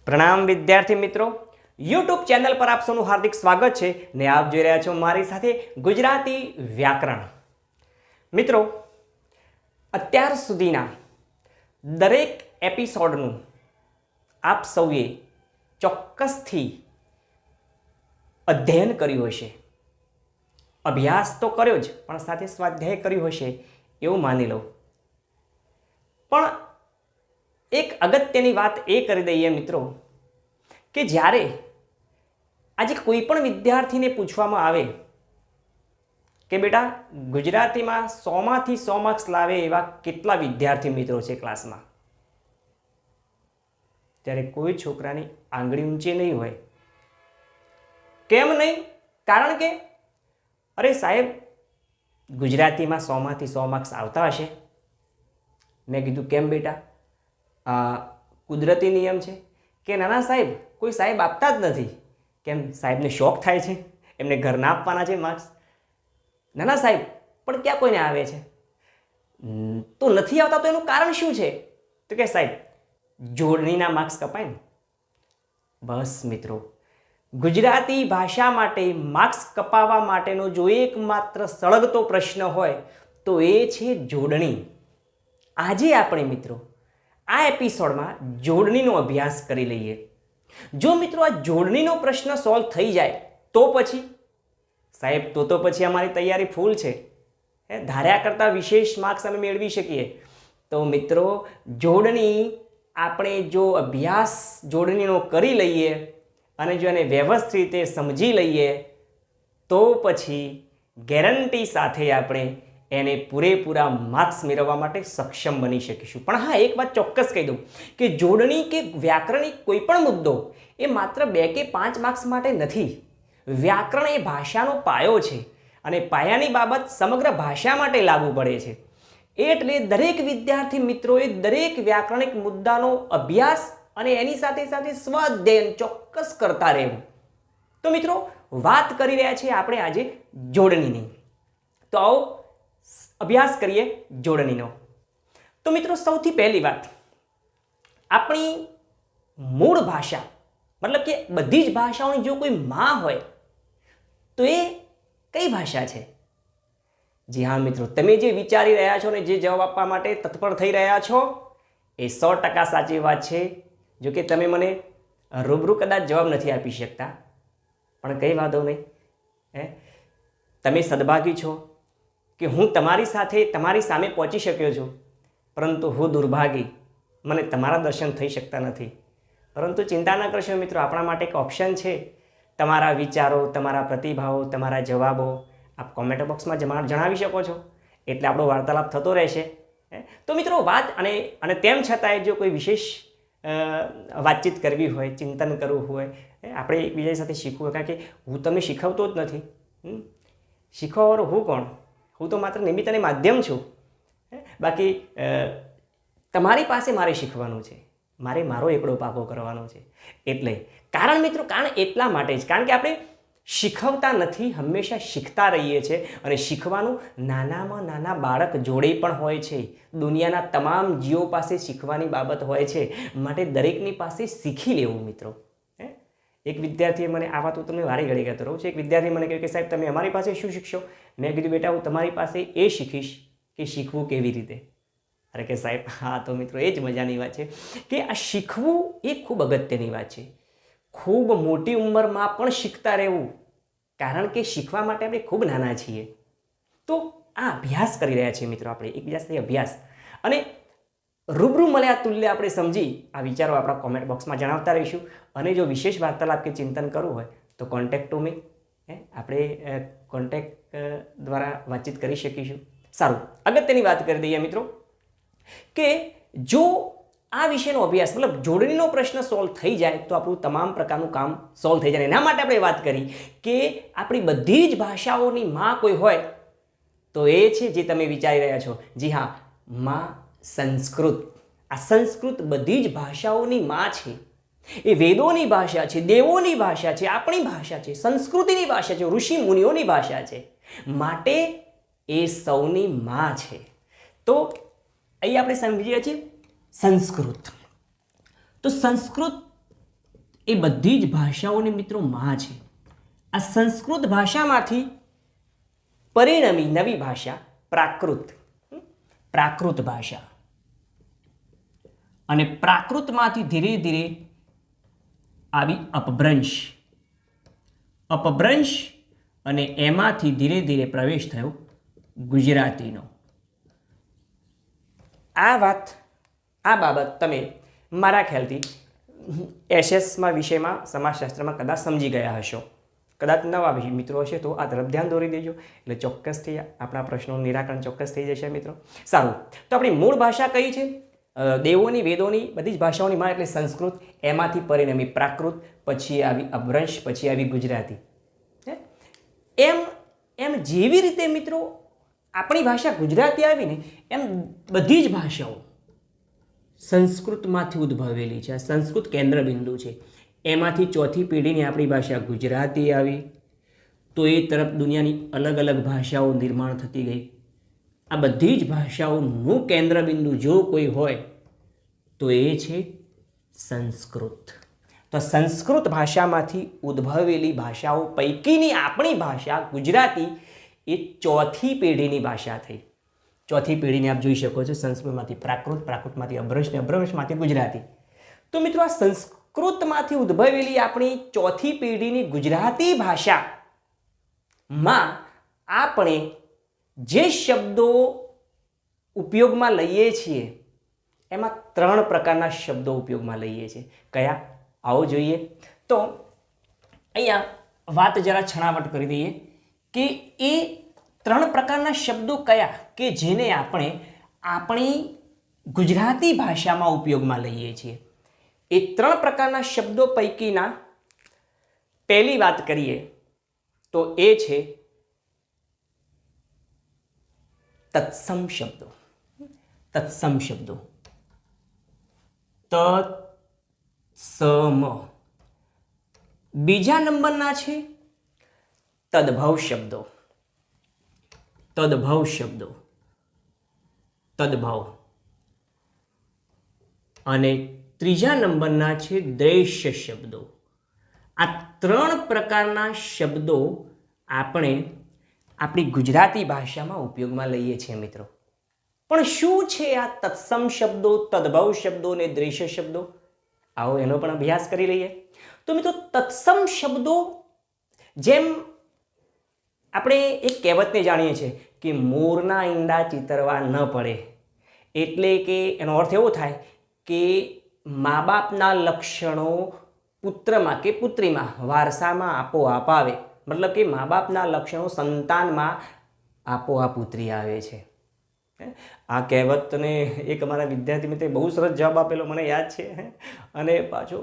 પ્રણામ વિદ્યાર્થી મિત્રો, યુટ્યુબ ચેનલ પર આપ સૌનું હાર્દિક સ્વાગત છે ને આપ જોઈ રહ્યા છો મારી સાથે ગુજરાતી વ્યાકરણ. મિત્રો, અત્યાર સુધીના દરેક એપિસોડનું આપ સૌએ ચોક્કસથી અધ્યયન કર્યું હશે, અભ્યાસ તો કર્યો જ પણ સાથે સ્વાધ્યાય કર્યું હશે એવું માની લો. પણ એક અગત્યની વાત એ કરી દઈએ મિત્રો કે જ્યારે આજે કોઈ પણ વિદ્યાર્થીને પૂછવામાં આવે કે બેટા ગુજરાતીમાં 100માંથી 100 માર્ક્સ લાવે એવા કેટલા વિદ્યાર્થી મિત્રો છે ક્લાસમાં, ત્યારે કોઈ છોકરાની આંગળી ઊંચી નહીં હોય. કેમ નહીં? કારણ કે અરે સાહેબ ગુજરાતીમાં 100માંથી 100 માર્ક્સ આવતા હશે. મેં કીધું કેમ બેટા, કુદરતી નિયમ છે કે નાના સાહેબ કોઈ સાહેબ આપતા જ નથી? કેમ સાહેબને શોખ થાય છે, એમને ઘરના આપવાના છે માર્ક્સ? નાના સાહેબ પણ ક્યાં કોઈને આવે છે? તો નથી આવતા તો એનું કારણ શું છે? તો કે સાહેબ જોડણીના માર્ક્સ કપાય ને. બસ મિત્રો, ગુજરાતી ભાષા માટે માર્ક્સ કપાવવા માટેનો જો એકમાત્ર સળગતો પ્રશ્ન હોય તો એ છે જોડણી. આજે આપણે મિત્રો આ એપિસોડમાં જોડણીનો અભ્યાસ કરી લઈએ. જો મિત્રો આ જોડણીનો પ્રશ્ન સોલ્વ થઈ જાય તો પછી સાહેબ તો પછી અમારી તૈયારી ફૂલ છે, ધાર્યા કરતાં વિશેષ માર્ક્સ અમે મેળવી શકીએ. તો મિત્રો જોડણી આપણે જો અભ્યાસ જોડણીનો કરી લઈએ અને જો એને વ્યવસ્થિત રીતે સમજી લઈએ તો પછી ગેરંટી સાથે આપણે એને પૂરેપૂરા માર્ક્સ મેળવવા માટે સક્ષમ બની શકીશું. પણ હા, એક વાત ચોક્કસ કહી દઉં કે જોડણી કે વ્યાકરણિક કોઈ પણ મુદ્દો એ માત્ર 2 કે 5 માર્ક્સ માટે નથી. વ્યાકરણ એ ભાષાનો પાયો છે અને પાયાની બાબત સમગ્ર ભાષા માટે લાગુ પડે છે. એટલે દરેક વિદ્યાર્થી મિત્રોએ દરેક વ્યાકરણિક મુદ્દાનો અભ્યાસ અને એની સાથે સાથે સ્વાધ્યાયન ચોક્કસ કરતા રહેવું. તો મિત્રો વાત કરી રહ્યા છીએ આપણે આજે જોડણીની. તો આવો અભ્યાસ કરીએ જોડણીનો. તો મિત્રો સૌથી પહેલી વાત, આપણી મૂળ ભાષા મતલબ કે બધી જ ભાષાઓની જો કોઈ માં હોય તો એ કઈ ભાષા છે? જી હા મિત્રો, તમે જે વિચારી રહ્યા છો ને જે જવાબ આપવા માટે તત્પર થઈ રહ્યા છો એ 100% સાચી વાત છે. જો કે તમે મને રૂબરૂ કદાચ જવાબ નથી આપી શકતા, પણ કંઈ વાંધો નહીં. તમે સદભાગી છો કે હું તમારી સાથે તમારી સામે પહોંચી શક્યો છું, પરંતુ હું દુર્ભાગી, મને તમારા દર્શન થઈ શકતા નથી. પરંતુ ચિંતા ન કરશો મિત્રો, આપણા માટે એક ઓપ્શન છે. તમારા વિચારો, તમારા પ્રતિભાવો, તમારા જવાબો આપ કોમેન્ટ બોક્સમાં જણાવી શકો છો, એટલે આપણો વાર્તાલાપ થતો રહેશે. તો મિત્રો વાત અને તેમ છતાંય જો કોઈ વિશેષ વાતચીત કરવી હોય, ચિંતન કરવું હોય, આપણે એકબીજા સાથે શીખવું હોય, કારણ કે હું તમને શીખવતો જ નથી. શીખવવાનો હું કોણ? હું તો માત્ર નિમિત્ત અને માધ્યમ છું. બાકી તમારી પાસે મારે શીખવાનું છે, મારે મારો એકડો પાકો કરવાનો છે. એટલે કારણ મિત્રો, કારણ એટલા માટે જ, કારણ કે આપણે શીખવતા નથી, હંમેશા શીખતા રહીએ છીએ. અને શીખવાનું નાનામાં નાના બાળક જોડે પણ હોય છે. દુનિયાના તમામ જીવો પાસે શીખવાની બાબત હોય છે, માટે દરેકની પાસે શીખી લેવું મિત્રો. એક વિદ્યાર્થીએ મને આ વાત હું તમને વારે ઘડી કહેતો રહું છું. એક વિદ્યાર્થી મને કહ્યું કે સાહેબ તમે અમારી પાસે શું શીખશો? મેં કીધું બેટા હું તમારી પાસે એ શીખીશ કે શીખવું કેવી રીતે. અરે કે સાહેબ હા, તો મિત્રો એ જ મજાની વાત છે કે આ શીખવું એ ખૂબ અગત્યની વાત છે. ખૂબ મોટી ઉંમરમાં પણ શીખતા રહેવું, કારણ કે શીખવા માટે આપણે ખૂબ નાના છીએ. તો આ અભ્યાસ કરી રહ્યા છીએ મિત્રો, આપણે એકબીજા સાથે અભ્યાસ અને રૂબરૂ મળ્યા તુલ્ય આપણે સમજી આ વિચારો આપણા કોમેન્ટ બોક્સમાં જણાવતા રહીશું. અને જો વિશેષ વાર્તાલાપ કે ચિંતન કરવું હોય તો કોન્ટેક્ટ ટુ મી, આપણે કોન્ટેક્ટ દ્વારા વાતચીત કરી શકીશું. સારું, અગત્યની વાત કરી દઈએ મિત્રો કે જો આ વિષયનો અભ્યાસ મતલબ જોડણીનો પ્રશ્ન સોલ્વ થઈ જાય તો આપણું તમામ પ્રકારનું કામ સોલ્વ થઈ જાય. એના માટે આપણે વાત કરી કે આપણી બધી જ ભાષાઓની માં કોઈ હોય તો એ છે જે તમે વિચારી રહ્યા છો. જી હા, માં સંસ્કૃત. આ સંસ્કૃત બધી જ ભાષાઓની માં છે. એ વેદોની ભાષા છે, દેવોની ભાષા છે, આપણી ભાષા છે, સંસ્કૃતિની ભાષા છે, ઋષિ મુનિઓની ભાષા છે. માટે એ સૌની માં છે. તો અહીં આપણે સમજીએ છીએ સંસ્કૃત. તો સંસ્કૃત એ બધી જ ભાષાઓની મિત્રો માં છે. આ સંસ્કૃત ભાષામાંથી પરિણમી નવી ભાષા પ્રાકૃત, પ્રાકૃત ભાષા, અને પ્રાકૃતમાંથી ધીરે ધીરે આવી અપભ્રંશ, અપભ્રંશ, અને એમાંથી ધીરે ધીરે પ્રવેશ થયો ગુજરાતીનો. આ બાબત તમે મારા ખ્યાલથી એસએસમાં વિષયમાં સમાજશાસ્ત્રમાં કદાચ સમજી ગયા હશો. કદાચ નવા મિત્રો હશે તો આ તરફ ધ્યાન દોરી દેજો, એટલે ચોક્કસથી આપણા પ્રશ્નોનું નિરાકરણ ચોક્કસ થઈ જશે મિત્રો. સારું, તો આપણી મૂળ ભાષા કઈ છે? દેવોની, વેદોની, બધી જ ભાષાઓની માં એટલે સંસ્કૃત, એમાંથી પરિણમી પ્રાકૃત, પછી આવી અપભ્રંશ, પછી આવી ગુજરાતી. એમ જેવી રીતે મિત્રો આપણી ભાષા ગુજરાતી આવીને, એમ બધી જ ભાષાઓ સંસ્કૃતમાંથી ઉદ્ભવેલી છે. આ સંસ્કૃત કેન્દ્ર બિંદુ છે. એમાંથી ચોથી પેઢીની આપણી ભાષા ગુજરાતી આવી, તો એ તરફ દુનિયાની અલગ અલગ ભાષાઓ નિર્માણ થતી ગઈ. આ બધી જ ભાષાઓનું કેન્દ્ર બિંદુ જો કોઈ હોય તો એ છે સંસ્કૃત. તો સંસ્કૃત ભાષામાંથી ઉદ્ભવેલી ભાષાઓ પૈકીની આપણી ભાષા ગુજરાતી એ ચોથી પેઢીની ભાષા થઈ. ચોથી પેઢીને આપ જોઈ શકો છો, સંસ્કૃતમાંથી પ્રાકૃત, પ્રાકૃતમાંથી અપભ્રંશ ને અપભ્રંશમાંથી ગુજરાતી. તો મિત્રો આ સંસ્કૃતમાંથી ઉદ્ભવેલી આપણી ચોથી પેઢીની ગુજરાતી ભાષામાં આપણે જે શબ્દો ઉપયોગમાં લઈએ છીએ એમાં 3 પ્રકારના શબ્દો ઉપયોગમાં લઈએ છીએ. કયા? આવો જોઈએ. તો અહીંયા વાત જરા છણાવટ કરી દઈએ કે એ 3 પ્રકારના શબ્દો કયા કે જેને આપણે આપણી ગુજરાતી ભાષામાં ઉપયોગમાં લઈએ છીએ. એ 3 પ્રકારના શબ્દો પૈકીના પહેલી વાત કરીએ તો એ છે તત્સમ શબ્દો. તત્સમ શબ્દો, તત્સમ. બીજા નંબરના છે તદભવ શબ્દો. તદભવ શબ્દો, તદભવ. અને ત્રીજા નંબરના છે દ્રશ્ય શબ્દો. આ 3 પ્રકારના શબ્દો આપણે આપણી ગુજરાતી ભાષામાં ઉપયોગમાં લઈએ છીએ મિત્રો. પણ શું છે આ તત્સમ શબ્દો, તદભવ શબ્દો અને દ્રશ્ય શબ્દો? આવો એનો પણ અભ્યાસ કરી લઈએ. તો મિત્રો તત્સમ શબ્દો, જેમ આપણે એક કહેવતને જાણીએ છીએ કે મોરના ઈંડા ચિતરવા ન પડે, એટલે કે એનો અર્થ એવો થાય કે મા બાપના લક્ષણો પુત્રમાં કે પુત્રીમાં વારસામાં આપોઆપ આવે. મતલબ કે મા બાપના લક્ષણો સંતાનમાં આપોઆપ ઉતરી આવે છે. આ કહેવતને એક અમારા વિદ્યાર્થી મિત્રે બહુ સરસ જવાબ આપેલો, મને યાદ છે. અને પાછો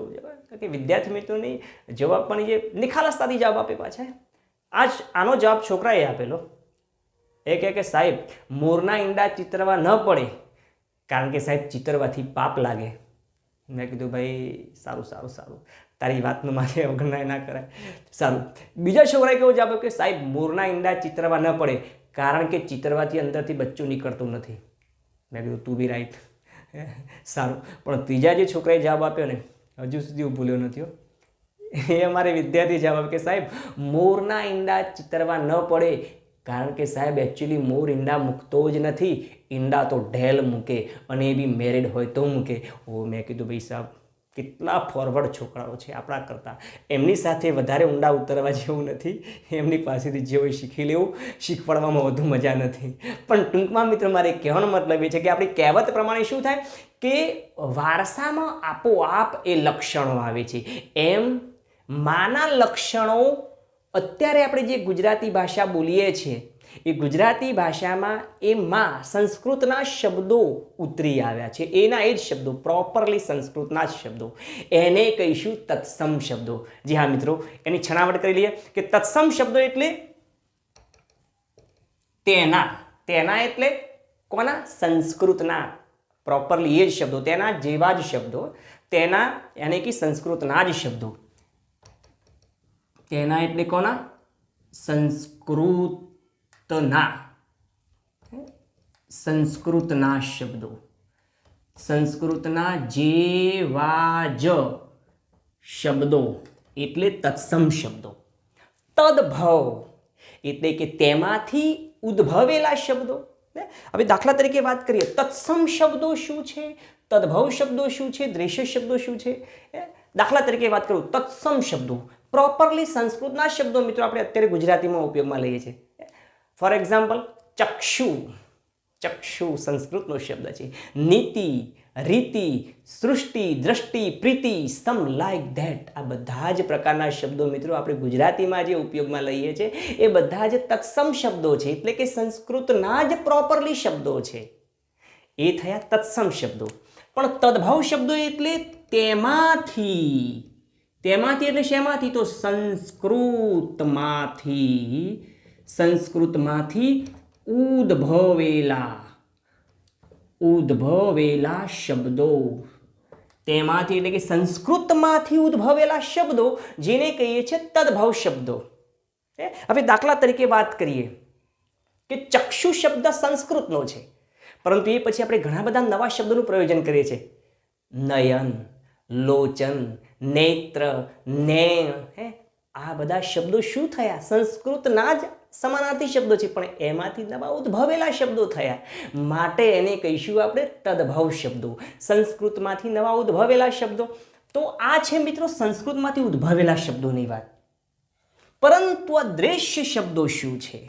કે વિદ્યાર્થી મિત્રોની જવાબ પણ જે નિખાલસતાથી જવાબ આપે પાછા. આનો જવાબ છોકરાએ આપેલો. એ કહે કે સાહેબ મોરના ઈંડા ચિતરવા ન પડે કારણ કે સાહેબ ચિતરવાથી પાપ લાગે. મેં કીધું ભાઈ સારું સારું સારું, તારી વાતનું મારે અવગણના ના કરાય. સારું. બીજા છોકરાએ કેવો જવાબ આપ્યો કે સાહેબ મોરના ઈંડા ચિતરવા ન પડે કારણ કે ચિતરવાથી અંદરથી બચ્ચું નીકળતું નથી. મેં કીધું તું બી રાઈટ. સારું. પણ ત્રીજા જે છોકરાએ જવાબ આપ્યો ને, હજુ સુધી હું ભૂલ્યો નથી. એ અમારે વિદ્યાર્થી જવાબ આપ્યો કે સાહેબ મોરના ઈંડા ચિતરવા ન પડે કારણ કે સાહેબ એકચ્યુઅલી મોર ઈંડા મૂકતો જ નથી, ઈંડા તો ઢેલ મૂકે, અને એ બી મેરિડ હોય તો મૂકે. ઓ મેં કીધું ભાઈ સાહેબ કેટલા ફોરવર્ડ છોકરાઓ છે આપણા કરતાં. એમની સાથે વધારે ઊંડા ઉતરવા જેવું નથી, એમની પાસેથી જે હોય શીખી લેવું, શીખવાડવામાં વધુ મજા નથી. પણ ટૂંકમાં મિત્રો મારે કહેવાનો મતલબ એ છે કે આપણી કહેવત પ્રમાણે શું થાય કે વારસામાં આપોઆપ એ લક્ષણો આવે છે. એમ માના લક્ષણો અત્યારે આપણે જે ગુજરાતી ભાષા બોલીએ છીએ એ ગુજરાતી ભાષામાં એ માં સંસ્કૃતના શબ્દો ઉતરી આવ્યા છે. એના એ જ શબ્દો, પ્રોપરલી સંસ્કૃતના જ શબ્દો, એને કહીશું તત્સમ શબ્દો. જી હા મિત્રો, એની છણાવટ કરી લઈએ કે તત્સમ શબ્દો એટલે તેના. તેના એટલે કોના? સંસ્કૃતના. પ્રોપરલી એ જ શબ્દો, તેના જેવા જ શબ્દો, તેના યાની કે સંસ્કૃતના જ શબ્દો. તેના એટલે કોના? સંસ્કૃતના. સંસ્કૃતના શબ્દો, સંસ્કૃતના જેવા જ શબ્દો એટલે તત્સમ શબ્દો. તદભવ એટલે કે તેમાંથી ઉદ્ભવેલા શબ્દો. હવે દાખલા તરીકે વાત કરીએ, તત્સમ શબ્દો શું છે, તદભવ શબ્દો શું છે, દ્રશ્ય શબ્દો શું છે. દાખલા તરીકે વાત કરું, તત્સમ શબ્દો પ્રોપરલી સંસ્કૃતના શબ્દો મિત્રો આપણે અત્યારે ગુજરાતીમાં ઉપયોગમાં લઈએ છીએ. ફોર એક્ઝામ્પલ, ચક્ષુ. ચક્ષુ સંસ્કૃતનો શબ્દ છે. નીતિ, રીતિ, સૃષ્ટિ, દ્રષ્ટિ, પ્રીતિ, સમ લાઈક ધેટ, આ બધા જ પ્રકારના શબ્દો મિત્રો આપણે ગુજરાતીમાં જે ઉપયોગમાં લઈએ છીએ એ બધા જ તત્સમ શબ્દો છે, એટલે કે સંસ્કૃતના જ પ્રોપરલી શબ્દો છે. એ થયા તત્સમ શબ્દો. પણ તદભવ શબ્દો એટલે તેમાંથી. તેમાંથી એટલે શેમાંથી? તો સંસ્કૃતમાંથી. સંસ્કૃતમાંથી ઉદ્ભવેલા શબ્દો. તેમાંથી એટલે કે સંસ્કૃતમાંથી ઉદ્ભવેલા શબ્દો જેને કહીએ છીએ તદભવ શબ્દો. હવે દાખલા તરીકે વાત કરીએ કે ચક્ષુ શબ્દ સંસ્કૃતનો છે, પરંતુ એ પછી આપણે ઘણા બધા નવા શબ્દોનું પ્રયોજન કરીએ છીએ. નયન, લોચન, નેત્ર, નૈણ. આ બધા શબ્દો શું થયા? સંસ્કૃતના જ સમાનાર્થી શબ્દો છે, પણ એમાંથી નવા ઉદ્ભવેલા શબ્દો થયા, માટે એને કહીશું આપણે તદભવ શબ્દો. સંસ્કૃતમાંથી નવા ઉદ્ભવેલા શબ્દો. તો આ છે મિત્રો સંસ્કૃતમાંથી ઉદ્ભવેલા શબ્દોની વાત. પરંતુ આ દ્રશ્ય શબ્દો શું છે?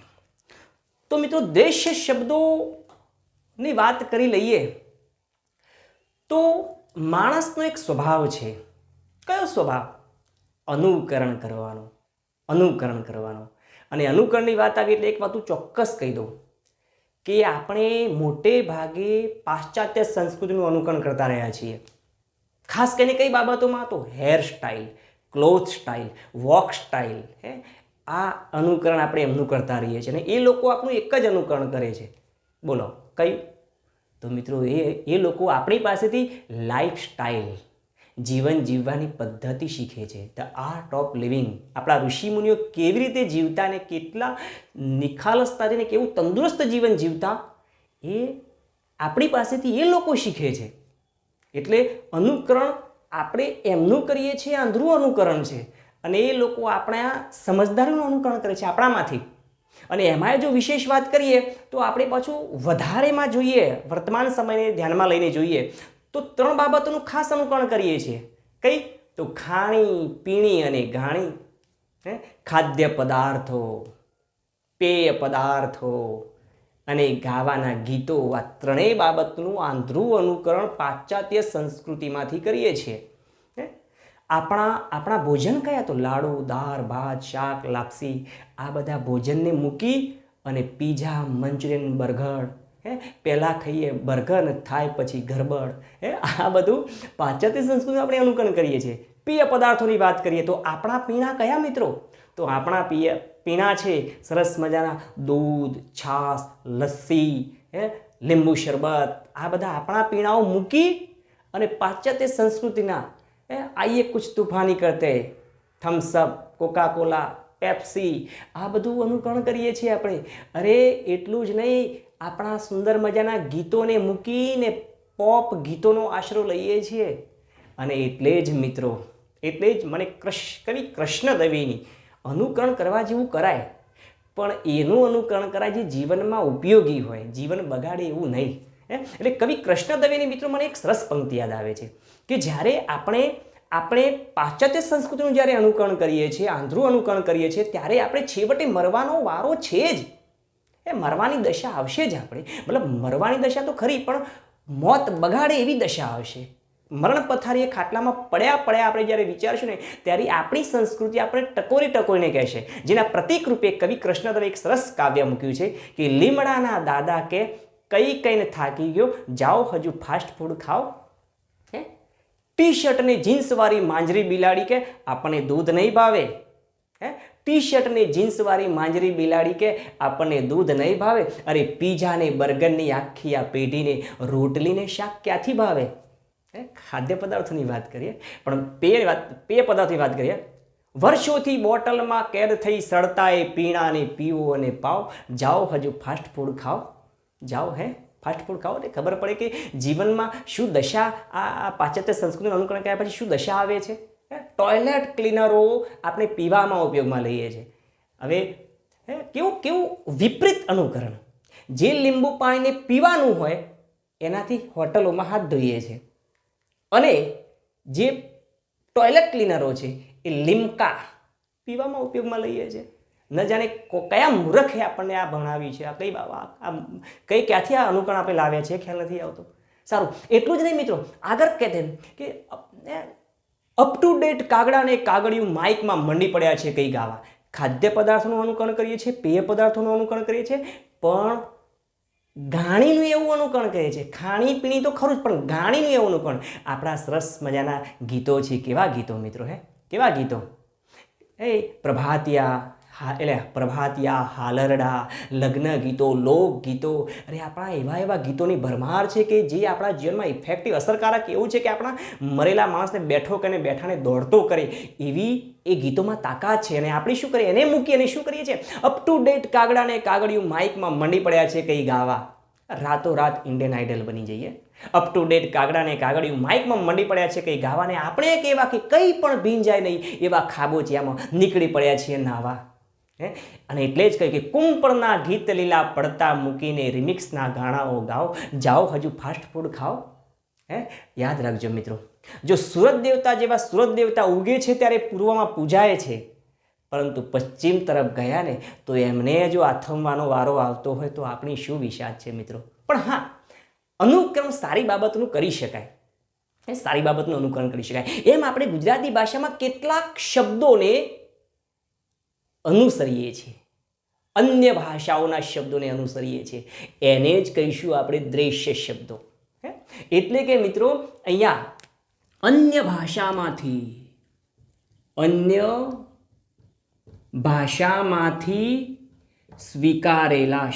તો મિત્રો દ્રશ્ય શબ્દોની વાત કરી લઈએ તો માણસનો એક સ્વભાવ છે. કયો સ્વભાવ? અનુકરણ કરવાનો. અનુકરણ કરવાનો. અને અનુકરણની વાત આવી એટલે એક વાત હું ચોક્કસ કહી દઉં કે આપણે મોટે ભાગે પાશ્ચાત્ય સંસ્કૃતિનું અનુકરણ કરતા રહ્યા છીએ. ખાસ કરીને કઈ બાબતોમાં? તો hair style, cloth style, walk style. આ અનુકરણ આપણે એમનું કરતા રહીએ છીએ, અને એ લોકો આપણું એક જ અનુકરણ કરે છે. બોલો કયું? તો મિત્રો એ લોકો આપણી પાસેથી લાઈફ સ્ટાઇલ, જીવન જીવવાની પદ્ધતિ શીખે છે. The art of living. આપણા ઋષિમુનિઓ કેવી રીતે જીવતા અને કેટલા નિખાલસતાથી ને કેવું તંદુરસ્ત જીવન જીવતા એ આપણી પાસેથી એ લોકો શીખે છે. એટલે અનુકરણ આપણે એમનું કરીએ છીએ, આંધળું અનુકરણ છે, અને એ લોકો આપણા સમજદારીનું અનુકરણ કરે છે આપણામાંથી. અને એમાં જો વિશેષ વાત કરીએ તો આપણે પાછું વધારેમાં જોઈએ, વર્તમાન સમયને ધ્યાનમાં લઈને જોઈએ તો 3 બાબતોનું ખાસ અનુકરણ કરીએ છીએ. કઈ? તો ખાણી, પીણી અને ગાણી. ખાદ્ય પદાર્થો, પેય પદાર્થો અને ગાવાના ગીતો. આ 3 બાબતનું આંધળું અનુકરણ પાશ્ચાત્ય સંસ્કૃતિમાંથી કરીએ છીએ. આપણા ભોજન કયા? તો લાડુ, દાળ, ભાત, શાક, લાપસી. આ બધા ભોજનને મૂકી અને પીઝા, મંચુરિયન, બર્ગર. પહેલાં ખાઈએ બર્ગર ને થાય પછી ગરબડ. આ બધું પાશ્ચાત્ય સંસ્કૃતિ આપણે અનુકરણ કરીએ છીએ. પેય પદાર્થોની વાત કરીએ તો આપણા પીણા કયા મિત્રો? તો આપણા પીણા છે સરસ મજાના દૂધ, છાશ, લસ્સી, લીંબુ શરબત. આ બધા આપણા પીણાઓ મૂકી અને પાશ્ચાત્ય સંસ્કૃતિના આઈએ કુછ તૂફાની કરતે, થમ્સઅપ, કોકા કોલા, પેપ્સી, આ બધું અનુકરણ કરીએ છીએ આપણે. અરે એટલું જ નહીં, આપણા સુંદર મજાના ગીતોને મૂકીને પોપ ગીતોનો આશરો લઈએ છીએ. અને એટલે જ મિત્રો, એટલે જ મને કવિ કૃષ્ણ દવેની અનુકરણ કરવા જેવું કરાય, પણ એનું અનુકરણ કરાય જે જીવનમાં ઉપયોગી હોય, જીવન બગાડે એવું નહીં. એટલે કવિ કૃષ્ણ દવેની મિત્રો મને એક સરસ પંક્તિ યાદ આવે છે કે જ્યારે આપણે પાશ્ચાત્ય સંસ્કૃતિનું જ્યારે અનુકરણ કરીએ છીએ, આંધળું અનુકરણ કરીએ છીએ, ત્યારે આપણે છેવટે મરવાનો વારો છે જ. મરવાની દશા આવશે જ. આપણે મતલબ મરવાની દશા તો ખરી, પણ મોત બગાડે એવી દશા આવશે. મરણ પથારીએ ખાટલામાં પડ્યા આપણે જ્યારે વિચારશું ને ત્યારે આપણી સંસ્કૃતિ આપણે ટકોરીને કહેશે. જેના પ્રતીક રૂપે કવિ કૃષ્ણદેવે એક સરસ કાવ્ય મૂક્યું છે કે લીમડાના દાદા કે કઈને થાકી ગયો, જાઓ હજુ ફાસ્ટ ફૂડ ખાઓ. ટી શર્ટ ને જીન્સ વાળી માંજરી બિલાડી કે આપણને દૂધ નહીં ભાવે. ટી શર્ટ ને જીન્સ વાળી માંજરી બિલાડી કે આપણને દૂધ નહીં ભાવે. અરે પીઝા ને બર્ગરની આખી આ પેઢીને રોટલીને શાક ક્યાંથી ભાવે? ખાદ્ય પદાર્થોની વાત કરીએ, પણ પેય પદાર્થોની વાત કરીએ. વર્ષોથી બોટલમાં કેદ થઈ સડતા એ પીણાને પીવો અને પાવ, જાઓ હજુ ફાસ્ટ ફૂડ ખાઓ. જાઓ ફાસ્ટ ફૂડ ખાઓ એટલે ખબર પડે કે જીવનમાં શું દશા, આ પાશ્ચાત્ય સંસ્કૃતિનું અનુકરણ કર્યા પછી શું દશા આવે છે. ટોયલેટ ક્લીનરો આપણે પીવામાં ઉપયોગમાં લઈએ છીએ. હવે કેવું કેવું વિપરીત અનુકરણ. જે લીંબુ પાણીને પીવાનું હોય એનાથી હોટલોમાં હાથ ધોઈએ છીએ, અને જે ટોયલેટ ક્લીનરો છે એ લીમકા પીવામાં ઉપયોગમાં લઈએ છીએ. ન જાણે કયા મૂર્ખે આપણને આ ભણાવી છે, આ કઈ ક્યાંથી આ અનુકરણ આપણે લાવ્યા છે ખ્યાલ નથી આવતો. સારું, એટલું જ નહીં મિત્રો, આગળ કહેતે કે અપ ટુ ડેટ કાગડા અને કાગડિયું માઇકમાં મંડી પડ્યા છે કઈ ગાવા. ખાદ્ય પદાર્થોનું અનુકરણ કરીએ છીએ, પેય પદાર્થોનું અનુકરણ કરીએ છીએ, પણ ગાણીનું એવું અનુકરણ કરીએ છીએ. ખાણીપીણી તો ખરું જ, પણ ગાણીનું એવું અનુકરણ. આપણા સરસ મજાના ગીતો છે. કેવા ગીતો મિત્રો? કેવા ગીતો? પ્રભાતિયા, એટલે પ્રભાતિયા, હાલરડા, લગ્ન ગીતો, લોકગીતો. અરે આપણા એવા ગીતોની ભરમાર છે કે જે આપણા જીવનમાં ઇફેક્ટિવ, અસરકારક એવું છે કે આપણા મરેલા માણસને બેઠો કરીને બેઠાને દોડતો કરે એવી એ ગીતોમાં તાકાત છે. અને આપણે શું કરીએ? એને મૂકી અને શું કરીએ છીએ? અપ ટુ ડેટ કાગડા ને કાગડિયું માઇકમાં મંડી પડ્યા છે કઈ ગાવા. રાતોરાત ઇન્ડિયન આઇડલ બની જઈએ. અપ ટુ ડેટ કાગડા ને કાગડિયું માઇકમાં મંડી પડ્યા છે કઈ ગાવા. ને આપણે એક એવા કે કંઈ પણ ભીંજાય નહીં એવા ખાબોચિયામાં નીકળી પડ્યા છીએ નાવા. અને એટલે જ કહ્યું કે કુંપળના ગીત લીલા પડતા મૂકીને રિમિક્સના ગાણાઓ ગાઓ, જાઓ હજુ ફાસ્ટ ફૂડ ખાઓ. યાદ રાખજો મિત્રો, જો સૂરજ દેવતા જેવા સૂરજ દેવતા ઉગે છે ત્યારે પૂર્વમાં પૂજાય છે, પરંતુ પશ્ચિમ તરફ ગયા ને તો એમને જો આથમવાનો વારો આવતો હોય તો આપણી શું વિષાદ છે મિત્રો. પણ હા, અનુકરણ સારી બાબતનું કરી શકાય, સારી બાબતનું અનુકરણ કરી શકાય. એમ આપણે ગુજરાતી ભાષામાં કેટલાક શબ્દોને અનુસરીએ છીએ, અન્ય ભાષાઓના શબ્દોને અનુસરીએ છીએ. એને જ કહીશું આપણે દ્રેશ્ય શબ્દો. એટલે કે મિત્રો અહીંયા અન્ય ભાષામાંથી સ્વીકારેલા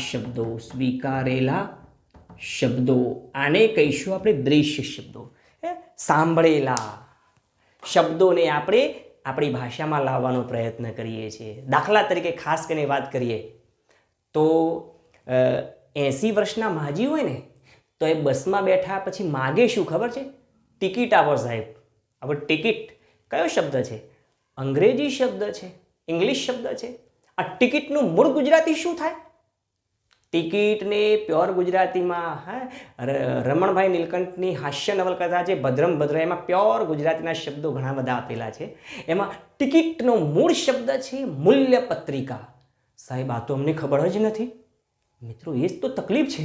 શબ્દો, આને કહીશું આપણે દ્રેશ્ય શબ્દો. સાંભળેલા શબ્દોને આપણે આપણી ભાષામાં લાવવાનો પ્રયત્ન કરીએ છીએ. દાખલા તરીકે ખાસ કરીને વાત કરીએ તો 80 વર્ષના માજી હોય ને તો એ બસમાં બેઠા પછી માગે શું ખબર છે? ટિકિટ આપો સાહેબ. હવે ટિકિટ કયો શબ્દ છે? અંગ્રેજી શબ્દ છે, ઇંગ્લિશ શબ્દ છે. આ ટિકિટનું મૂળ ગુજરાતી શું થાય? ટિકિટને પ્યોર ગુજરાતીમાં રમણભાઈ નીલકંઠની હાસ્ય નવલકથા છે ભદ્રમ ભદ્ર, એમાં પ્યોર ગુજરાતીના શબ્દો ઘણા બધા આપેલા છે. એમાં ટિકિટનો મૂળ શબ્દ છે મૂલ્યપત્રિકા. સાહેબ આ તો અમને ખબર જ નથી મિત્રો, એ જ તો તકલીફ છે.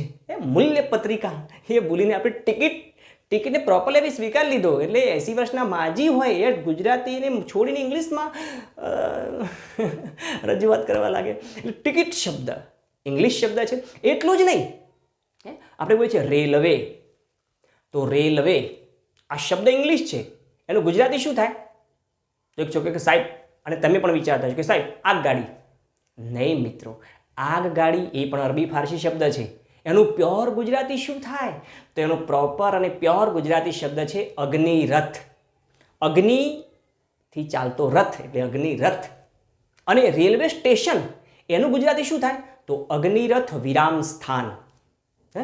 મૂલ્યપત્રિકા એ ભૂલીને આપણે ટિકિટને પ્રોપરલી આપણે સ્વીકાર લીધો. એટલે 80 વર્ષના માજી હોય એ ગુજરાતીને છોડીને ઇંગ્લિશમાં રજૂઆત કરવા લાગે. એટલે ટિકિટ શબ્દ ઇંગ્લિશ શબ્દ છે. એટલું જ નહીં, આપણે બોલીએ છીએ રેલવે, તો રેલવે આ શબ્દ ઇંગ્લિશ છે, એનું ગુજરાતી શું થાય? તો એક છોકરો કે સાહેબ, અને તમે પણ વિચારતા છો કે સાહેબ આગગાડી. નહીં મિત્રો, આગગાડી એ પણ અરબી ફારસી શબ્દ છે. એનું પ્યોર ગુજરાતી શું થાય? તો એનો પ્રોપર અને પ્યોર ગુજરાતી શબ્દ છે અગ્નિરથ. અગ્નિથી ચાલતો રથ એટલે અગ્નિરથ. અને રેલવે સ્ટેશન એનું ગુજરાતી શું થાય? તો અગ્નિરથ વિરામ સ્થાન. હે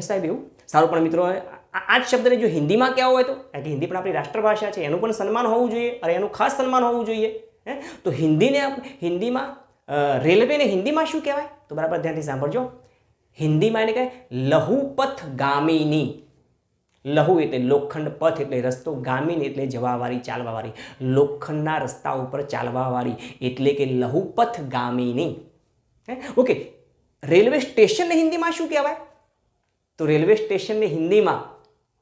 સાહેબ એવું સારું. પણ મિત્રો આ જ શબ્દને જો હિન્દીમાં કહેવો હોય તો, કારણ કે હિન્દી પણ આપણી રાષ્ટ્રભાષા છે, એનું પણ સન્માન હોવું જોઈએ, અને એનું ખાસ સન્માન હોવું જોઈએ. તો હિન્દીમાં રેલવેને હિન્દીમાં શું કહેવાય? તો બરાબર ધ્યાનથી સાંભળજો. હિન્દીમાં એને કહે લહુપથ ગામિની. લહુ એટલે લોખંડ, પથ એટલે રસ્તો, ગામિની એટલે જવાવાળી, ચાલવાવાળી, લોખંડના રસ્તા ઉપર ચાલવાવાળી એટલે કે લહુપથ ગામિની. ઓકે, રેલવે સ્ટેશનને હિન્દીમાં શું કહેવાય? તો રેલવે સ્ટેશનને હિન્દીમાં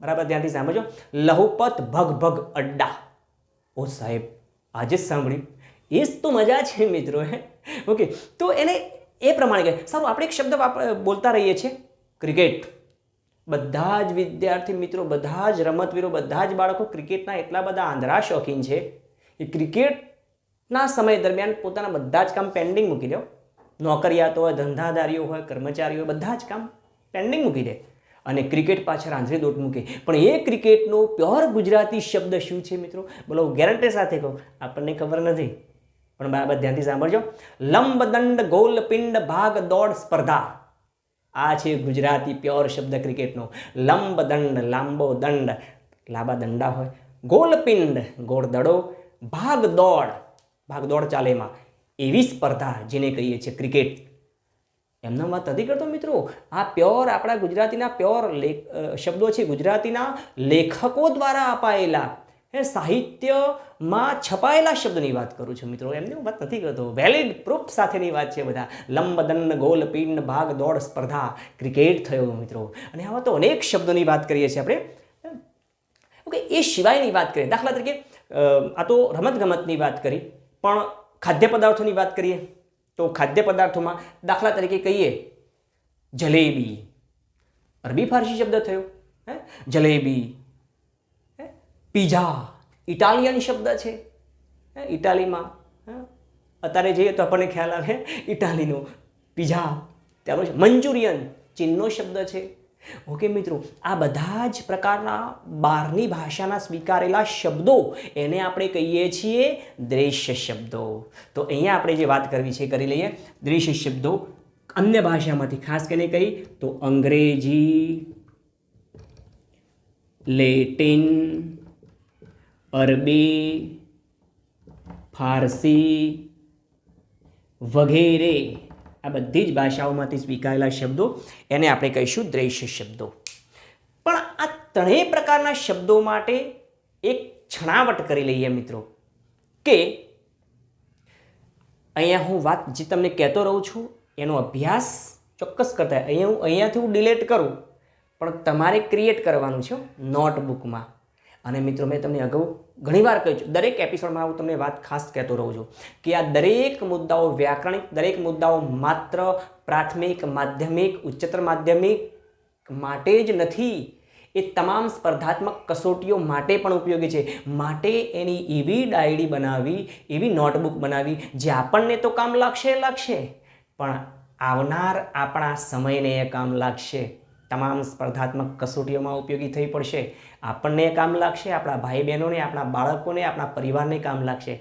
બરાબર ધ્યાનથી સાંભળજો લહુપથ ભગ અડ્ડા. ઓ સાહેબ આજે જ સાંભળ્યું, એ જ તો મજા છે મિત્રો. ઓકે, તો એને એ પ્રમાણે કહે. સારું, આપણે એક શબ્દ બોલતા રહીએ છીએ ક્રિકેટ. બધા જ વિદ્યાર્થી મિત્રો, બધા જ રમતવીરો, બધા જ બાળકો ક્રિકેટના એટલા બધા આંધળા શોખીન છે કે ક્રિકેટના સમય દરમિયાન પોતાના બધા જ કામ પેન્ડિંગ મૂકી દો. નોકરિયાતો હોય, ધંધાદારીઓ હોય, કર્મચારીઓ, બધા જ કામ પેન્ડિંગ મૂકી દે અને ક્રિકેટ પાછળ આંધળી દોટ મૂકે. પણ એ ક્રિકેટનો પ્યોર ગુજરાતી શબ્દ શું છે મિત્રો? બોલો, ગેરંટી સાથે કહું, આપણને ખબર નથી, પણ બરાબર ધ્યાનથી સાંભળજો. લંબ દંડ ગોલ પિંડ ભાગ દોડ સ્પર્ધા. આ છે ગુજરાતી પ્યોર શબ્દ ક્રિકેટનો. લંબ દંડ, લાંબો દંડ, લાંબા દંડા હોય, ગોલપિંડ ગોળદડો, ભાગદોડ ચાલે એમાં એવી સ્પર્ધા જેને કહીએ છીએ ક્રિકેટ. એમનો વાત નથી કરતો મિત્રો. આ પ્યોર આપણા ગુજરાતીના પ્યોર શબ્દો છે, ગુજરાતીના લેખકો દ્વારા અપાયેલા સાહિત્યમાં છપાયેલા શબ્દની વાત કરું છું મિત્રો. એમને હું વાત નથી કરતો, વેલિડ પ્રૂફ સાથેની વાત છે બધા. લંબદંડ, ગોલપિંડ, ભાગદોડ સ્પર્ધા, ક્રિકેટ થયો મિત્રો. અને આવા તો અનેક શબ્દોની વાત કરીએ છીએ આપણે. ઓકે, એ સિવાયની વાત કરીએ, દાખલા તરીકે આ તો રમતગમતની વાત કરી, પણ ખાદ્ય પદાર્થોની વાત કરીએ તો ખાદ્ય પદાર્થોમાં દાખલા તરીકે કહીએ જલેબી, અરબી ફારસી શબ્દ થયો. જલેબી, પીઝા ઇટાલિયન શબ્દ છે. ઇટાલીમાં અત્યારે જઈએ તો આપણને ખ્યાલ આવે ઇટાલીનો પીઝા, ત્યાંનો મંચુરિયન ચીનનો શબ્દ છે. ઓકે મિત્રો, આ બધા જ પ્રકારના બહારની ભાષાના સ્વીકારેલા શબ્દો એને આપણે કહીએ છીએ દ્રેશ્ય શબ્દો. તો અહીંયા આપણે જે વાત કરવી છે કરી લઈએ. દ્રેશ્ય શબ્દો અન્ય ભાષામાંથી ખાસ કરીને કઈ તો અંગ્રેજી, લેટિન, અરબી, ફારસી વગેરે આ બધી જ ભાષાઓમાંથી સ્વીકારેલા શબ્દો એને આપણે કહીશું દ્રેશ્ય શબ્દો. પણ આ ત્રણેય પ્રકારના શબ્દો માટે એક છણાવટ કરી લઈએ મિત્રો કે અહીંયા હું વાત જે તમને કહેતો રહું છું એનો અભ્યાસ ચોક્કસ કરતા. અહીંયાથી હું ડિલેટ કરું પણ તમારે ક્રિએટ કરવાનું છે નોટબુકમાં. અને મિત્રો મેં તમને અગાઉ ઘણીવાર કહ્યું છે, દરેક એપિસોડમાં હું તમને વાત ખાસ કહેતો રહું છું કે આ દરેક મુદ્દાઓ વ્યાકરણિક દરેક મુદ્દાઓ માત્ર પ્રાથમિક, માધ્યમિક, ઉચ્ચતર માધ્યમિક માટે જ નથી, એ તમામ સ્પર્ધાત્મક કસોટીઓ માટે પણ ઉપયોગી છે. માટે એની એવી ડાયરી બનાવી, એવી નોટબુક બનાવી જે આપણને તો કામ લાગશે પણ આવનાર આપણા સમયને એ કામ લાગશે. તમામ સ્પર્ધાત્મક કસોટીઓમાં ઉપયોગી થઈ પડશે. આપણને કામ લાગશે, આપણા ભાઈ બહેનોને, આપણા બાળકોને, આપણા પરિવારને કામ લાગશે.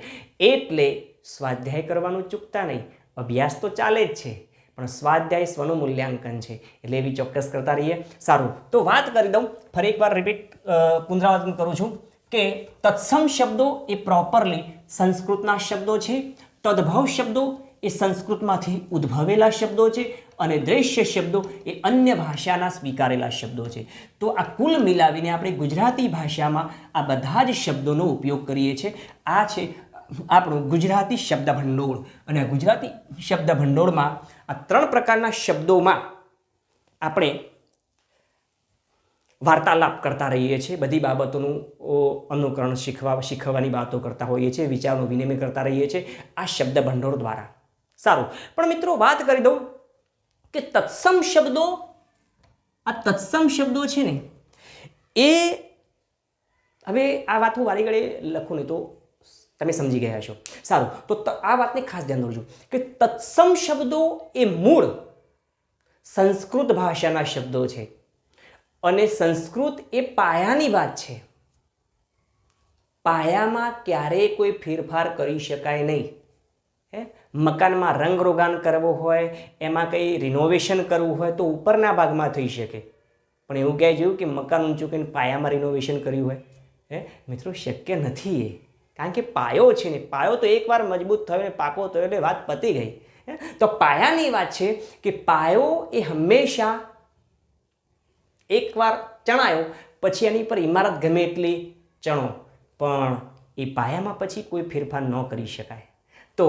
એટલે સ્વાધ્યાય કરવાનું ચૂકતા નહીં. અભ્યાસ તો ચાલે જ છે પણ સ્વાધ્યાય સ્વનું મૂલ્યાંકન છે એટલે એવી ચોક્કસ કરતા રહીએ. સારું, તો વાત કરી દઉં, ફરી એકવાર પુનરાવર્તન કરું છું કે તત્સમ શબ્દો એ પ્રોપરલી સંસ્કૃતના શબ્દો છે. તદ્ભવ શબ્દો એ સંસ્કૃતમાંથી ઉદ્ભવેલા શબ્દો છે અને દ્રેશ્ય શબ્દો એ અન્ય ભાષાના સ્વીકારેલા શબ્દો છે. તો આ કુલ મિલાવીને આપણે ગુજરાતી ભાષામાં આ બધા જ શબ્દોનો ઉપયોગ કરીએ છીએ. આ છે આપણું ગુજરાતી શબ્દ ભંડોળ. અને આ ગુજરાતી શબ્દ ભંડોળમાં આ ત્રણ પ્રકારના શબ્દોમાં આપણે વાર્તાલાપ કરતા રહીએ છીએ. બધી બાબતોનું અનુકરણ શીખવાની વાતો કરતા હોઈએ છીએ, વિચારનો વિનિમય કરતા રહીએ છીએ આ શબ્દ ભંડોળ દ્વારા. સારું, પણ મિત્રો વાત કરી દઉં કે તત્સમ શબ્દો, આ તત્સમ શબ્દો છે ને એ હવે આ વાત હું વારી ઘડી લખું ને તો તમે સમજી ગયા છો. સારું, તો આ વાતને ખાસ ધ્યાન રાખજો કે તત્સમ શબ્દો એ મૂળ સંસ્કૃત ભાષાના શબ્દો છે અને સંસ્કૃત એ પાયાની વાત છે. પાયામાં ક્યારેય કોઈ ફેરફાર કરી શકાય નહીં. મકાનમાં રંગરોગાન કરવો હોય, એમાં કંઈ રિનોવેશન કરવું હોય તો ઉપરના ભાગમાં થઈ શકે, પણ એવું ક્યાંય જોયું કે મકાન ઊંચું કરીને પાયામાં રિનોવેશન કર્યું હોય? મિત્રો શક્ય નથી એ, કારણ કે પાયો છે ને, પાયો તો એકવાર મજબૂત થયો ને પાકો થયો એટલે વાત પતી ગઈ. તો પાયાની વાત છે કે પાયો એ હંમેશા એકવાર ચણાયો પછી એની પર ઇમારત ગમે એટલી ચણો પણ એ પાયામાં પછી કોઈ ફેરફાર ન કરી શકાય. તો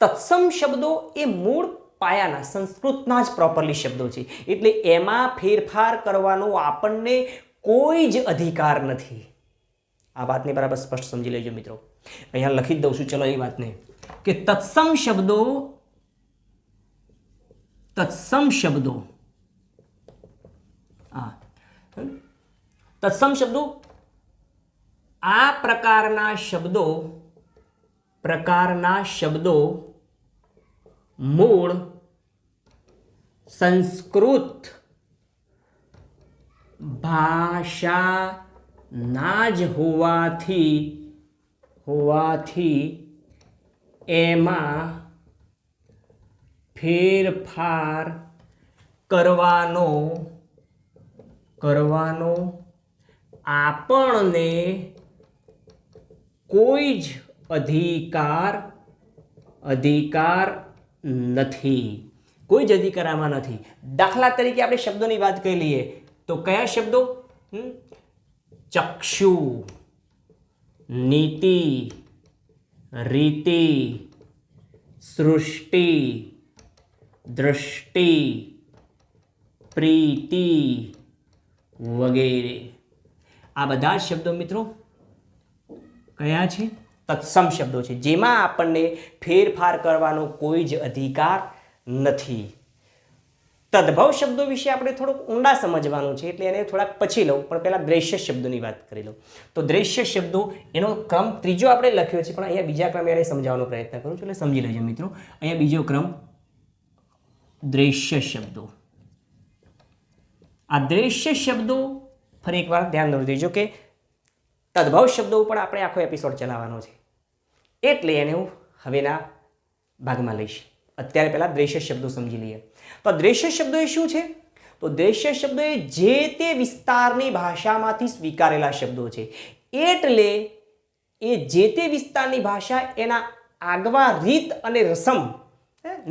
તત્સમ શબ્દો એ મૂળ પાયાના સંસ્કૃતના જ પ્રોપરલી શબ્દો છે એટલે એમાં ફેરફાર કરવાનો આપણને કોઈ જ અધિકાર નથી. આ વાતને બરાબર સ્પષ્ટ સમજી લેજો મિત્રો. અહીંયા લખી જ દઉં છું, ચલો એ વાતને કે તત્સમ શબ્દો આ પ્રકારના શબ્દો મૂળ સંસ્કૃત ભાષાના જ હોવાથી એમાં ફેરફાર કરવાનો આપણને કોઈ જ અધિકાર નથી, કોઈ જ અધિકાર આમાં નથી. દાખલા તરીકે આપણે શબ્દોની વાત કરી લઈએ તો કયા શબ્દો? ચક્ષુ, નીતિ, રીતિ, સૃષ્ટિ, દ્રષ્ટિ, પ્રીતિ વગેરે. આ બધા શબ્દો મિત્રો કયા છે? તત્સમ શબ્દો છે, જેમાં આપણને ફેરફાર કરવાનો કોઈ જ અધિકાર નથી. તદ્ભવ શબ્દો વિશે આપણે થોડુંક ઊંડા સમજવાનું છે, એટલે એને થોડાક પછી લઉં, પણ પહેલાં દ્રશ્ય શબ્દોની વાત કરી લઉં. તો દ્રશ્ય શબ્દો એનો ક્રમ ત્રીજો આપણે લખ્યો છે, પણ અહીંયા બીજા ક્રમે એને સમજાવવાનો પ્રયત્ન કરું છું, એટલે સમજી લેજો મિત્રો. અહીંયા બીજો ક્રમ દ્રશ્ય શબ્દો. આ દ્રશ્ય શબ્દો ફરી એકવાર ધ્યાન દેજો કે તદ્ભવ શબ્દો ઉપર આપણે આખો એપિસોડ ચલાવવાનો છે, એટલે એને હું હવેના ભાગમાં લઈશ. અત્યારે પહેલાં દ્રશ્ય શબ્દો સમજી લઈએ. તો દ્રશ્ય શબ્દો એ શું છે? તો દ્રશ્ય શબ્દો એ જે તે વિસ્તારની ભાષામાંથી સ્વીકારેલા શબ્દો છે, એટલે એ જે તે વિસ્તારની ભાષા એના આગવા રીત અને રસમ